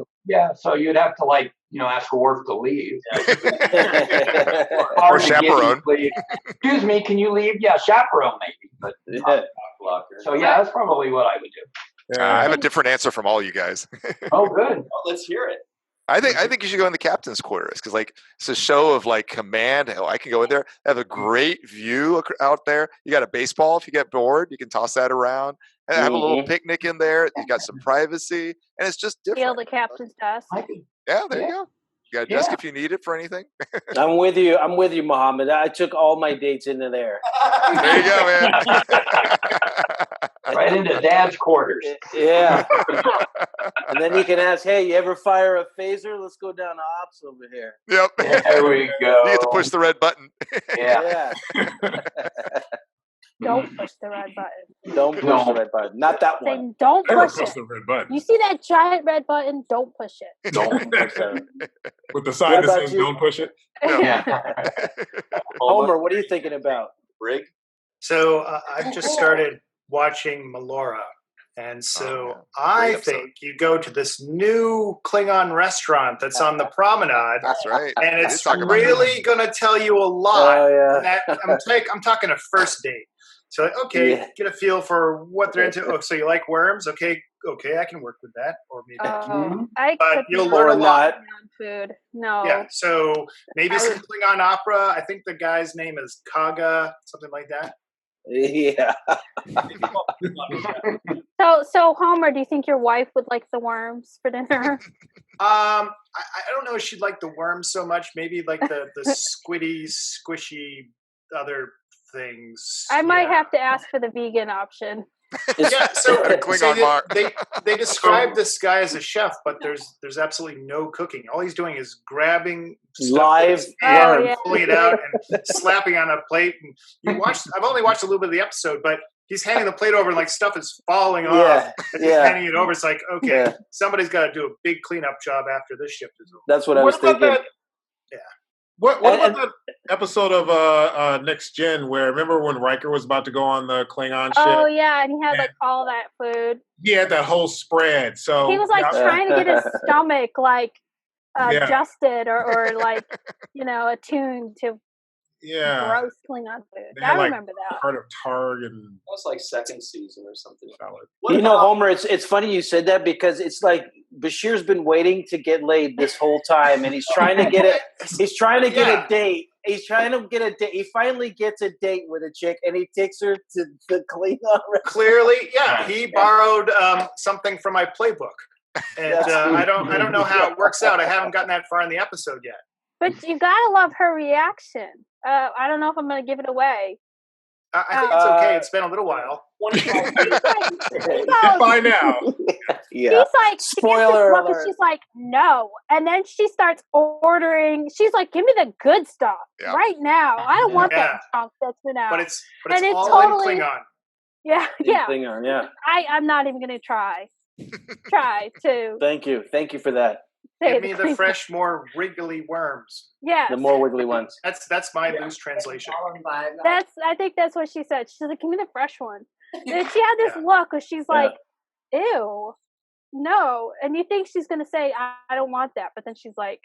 So you'd have to ask Worf to leave. Or chaperone. Excuse me, can you leave? Yeah, chaperone maybe. But so that's probably what I would do. I have a different answer from all you guys. Oh, good. Well, let's hear it. I think you should go in the captain's quarters because it's a show of command. I can go in there, have a great view out there. You got a baseball if you get bored, you can toss that around and have a little picnic in there. You got some privacy, and it's just different. Feel the captain's desk. Yeah, there you go. You got a desk if you need it for anything. I'm with you, Mohammed. I took all my dates into there. There you go, man. Right into Dad's quarters. Yeah. And then you can ask, hey, you ever fire a phaser? Let's go down to ops over here. Yep. There we go. You get to push the red button. Yeah. Don't push the red button. Don't push the red button. Not that one. Say, don't Never push it. the red button. You see that giant red button? Don't push it. Don't push it. With the sign that says don't push it. Yeah. Homer, what are you thinking about? Brig? So I've just started watching Melora. And so I think you go to this new Klingon restaurant that's on the promenade. That's right. And it's really going to tell you a lot. Oh, yeah. I'm talking a first date. So, get a feel for what they're into. Oh, so you like worms? Okay, I can work with that. Or maybe but you'll learn a lot. On food. No. Yeah, so maybe some Klingon opera. I think the guy's name is Kaga, something like that. Yeah. So Homer, do you think your wife would like the worms for dinner? I don't know if she'd like the worms so much. Maybe like the squishy other things. I might have to ask for the vegan option. Yeah, so Klingon they describe this guy as a chef, but there's absolutely no cooking. All he's doing is grabbing live worms, pulling it out and slapping on a plate. And I've only watched a little bit of the episode, but he's handing the plate over and stuff is falling off. And he's handing it over. It's like, somebody's got to do a big cleanup job after this shift is over. That's what I was thinking. What about that episode of Next Gen where remember when Riker was about to go on the Klingon ship? Oh yeah, and he had all that food. He had that whole spread. So he was trying to get his stomach adjusted or attuned to gross Klingon food. I remember that. Heart of Targ and that was like second season or something. Homer, it's funny you said that because it's like Bashir's been waiting to get laid this whole time, and he's trying to get it. He's trying to get a date. He's trying to get a date. He finally gets a date with a chick, and he takes her to the Klingon restaurant. Clearly, he borrowed something from my playbook. And I don't know how it works out. I haven't gotten that far in the episode yet. But you gotta love her reaction. I don't know if I'm gonna give it away. I think it's okay. It's been a little while. By now. Yeah. She's like, Spoiler alert. She's like, no. And then she starts ordering. She's like, give me the good stuff right now. I don't want that junk that's been out. But it's all totally in Klingon. Yeah. Klingon, yeah. I'm not even going to try. To. Thank you for that. Give me the fresh, more wiggly worms. Yeah. The more wiggly ones. That's my loose translation. I think that's what she said. She's like, give me the fresh one. And she had this look where she's like, ew, no. And you think she's going to say, I don't want that. But then she's like,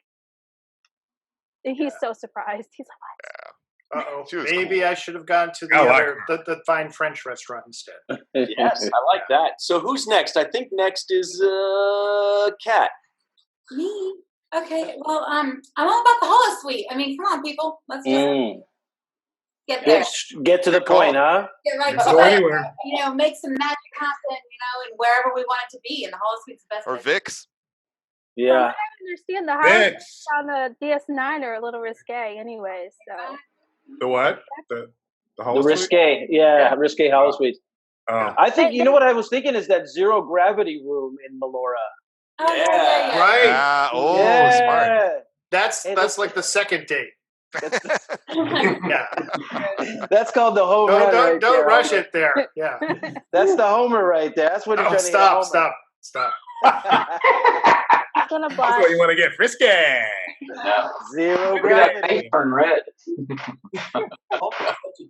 he's so surprised. He's like, what? Maybe I should have gone to the fine French restaurant instead. Yes, I like that. So who's next? I think next is Kat. Me? Okay. Well, I'm all about the holosuite. I mean, come on, people. Let's just get there. Get to the point, huh? Get right to it. Make some magic happen. And wherever we want it to be, and the holosuite's the best. Or Vix. Yeah. I understand the houses on the DS9 are a little risque, anyways. So. The what? The risque, risque holosuite. Oh. I think you know what I was thinking is that zero gravity room in Melora. Oh, yeah. Right. Smart. That's like the second date. That's called the Homer. Don't rush it there. Yeah. That's the Homer right there. That's what you're trying to get. Stop. That's what you want to get frisky. Zero gravity. Turn red.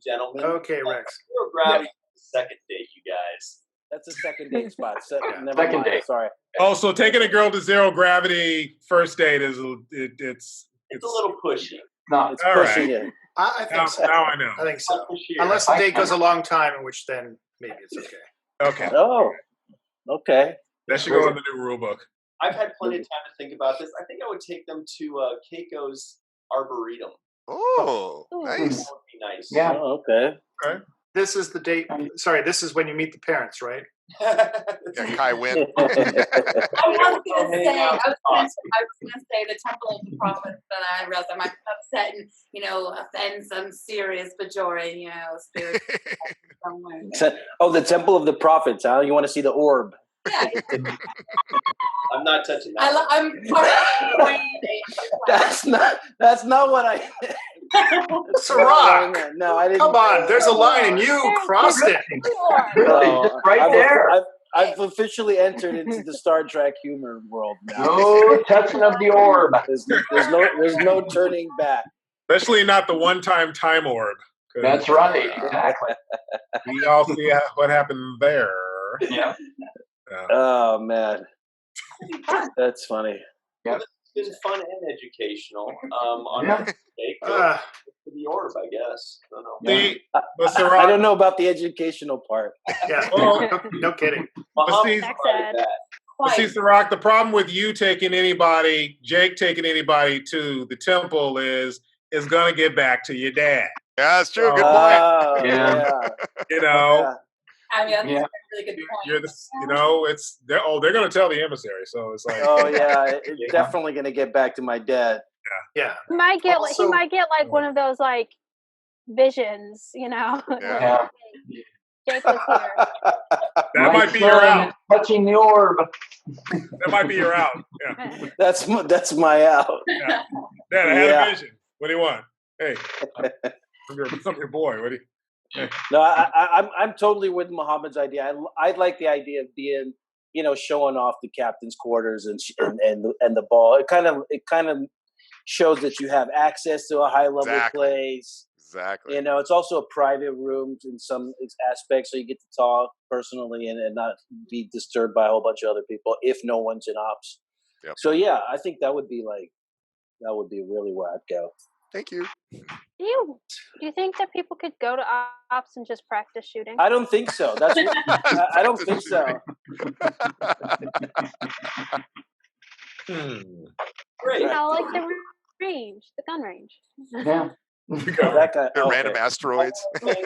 Gentlemen. Okay, Rex. Zero gravity. Second date, you guys. That's a second date spot. Second date. Sorry. Oh, so taking a girl to zero gravity first date is it's a little pushy. No, it's pushing it. I think so. Now I know. I think so. Unless the date goes a long time, in which then maybe it's okay. Okay. Oh. Okay. That should go in the new rule book. I've had plenty of time to think about this. I think I would take them to Keiko's Arboretum. Oh, nice. That would be nice. Yeah. Oh, okay. This is the date. Sorry, this is when you meet the parents, right? Kai win. I was going to say the Temple of the Prophets, but I realized I might upset and offend some serious Bajoran, spirit somewhere. The Temple of the Prophets, huh? You want to see the orb? Yeah. I'm not touching that. I'm That's not what I. Cirroc. No, I didn't. Come on, there's a line and you crossed it. Right there. I've officially entered into the Star Trek humor world now. No touching of the orb. There's no turning back. Especially not the one-time time orb. That's right. Exactly. We all see what happened there. Yeah. Oh man, that's funny. Yep. It's been fun and educational. On the orb, I guess. I don't know. I don't know about the educational part. Yeah, no kidding. See, Cirroc, the problem with you taking anybody, Jake taking anybody to the temple is going to get back to your dad. Yeah, that's true. Good point. Yeah. I mean, that's a really good point. They're going to tell the emissary, so it's like, it's definitely going to get back to my dad. Yeah. He might get like one of those like visions, Yeah. Jake was here. That might be your out. Touching the orb. That might be your out. Yeah. That's my out. Yeah. Dad, I had a vision. What do you want? Hey, I'm your boy. What do you? Hey. No, I'm totally with Muhammad's idea. I like the idea of being, showing off the captain's quarters and the ball. It kind of shows that you have access to a high level place. Exactly. It's also a private room in some aspects, so you get to talk personally and not be disturbed by a whole bunch of other people if no one's in ops. Yep. So I think that would be really where I'd go. Thank you. Do you think that people could go to ops and just practice shooting? I don't think so. I don't think so. Great. Like the range, the gun range. Yeah. That guy, They're random asteroids.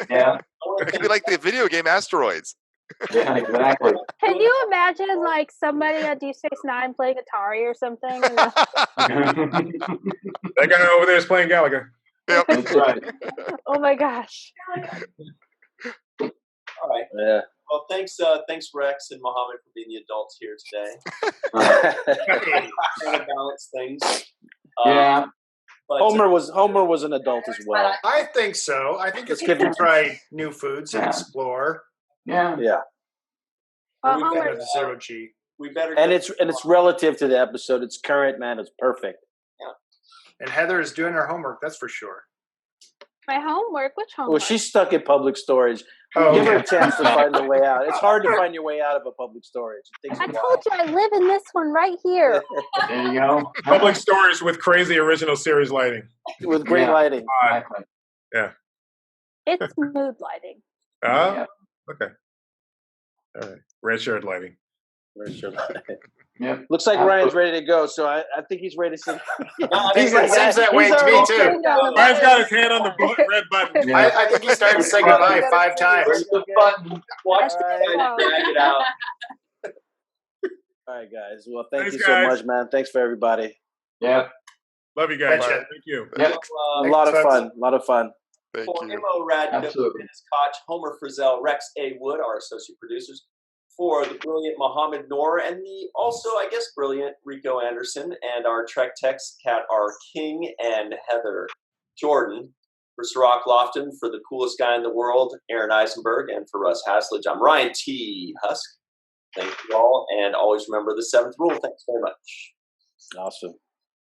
Yeah. It could be like the video game Asteroids. Yeah, exactly. Can you imagine like somebody at DS9 playing Atari or something? That guy over there is playing Gallagher. Yep. That's right. Oh my gosh. All right. Yeah. Well, thanks, Rex and Mohammed for being the adults here today. Trying to balance things. Yeah. But, Homer was an adult as well. I think so. I think it's good to try new foods and explore. Yeah. Yeah. Well, We Homer, better zero G. we better. And it's relative to the episode. It's current, man. It's perfect. And Heather is doing her homework, that's for sure. my homework? Which homework? Well, she's stuck in public storage. Oh, Give her a okay. chance to find a way out. It's hard to find your way out of a public storage. It takes I a while. told you I live in this one right here. There you go. Public storage with crazy original series lighting. With great lighting. Exactly. Yeah. It's mood lighting. Yeah. Okay. All right. Red shirt lighting. Yep. Looks like Ryan's ready to go, so I think he's ready to sit. It seems that way to me, too. Ryan's got his hand on the red button. Yeah. I think he's starting to say goodbye 5 times. Where's the button? Watch All the drag it out. All right, guys. Well, thank Thanks, you so guys. much, man. Thanks for everybody. Yeah. Love you guys. Gotcha. Thank you. Yep. A lot of fun. A lot of fun. Thank For you. Mo Radcliffe, Absolutely. Dennis Koch, Homer Frizzell, Rex A. Wood, our associate producers. For the brilliant Mohammed Noor and the also, I guess, brilliant Rico Anderson, and our Trek techs, Kat R. King and Heather Jordan. For Cirroc Lofton, for the coolest guy in the world, Aron Eisenberg, and for Russ Haslage, I'm Ryan T. Husk. Thank you all, and always remember the 7th rule. Thanks very much. Awesome.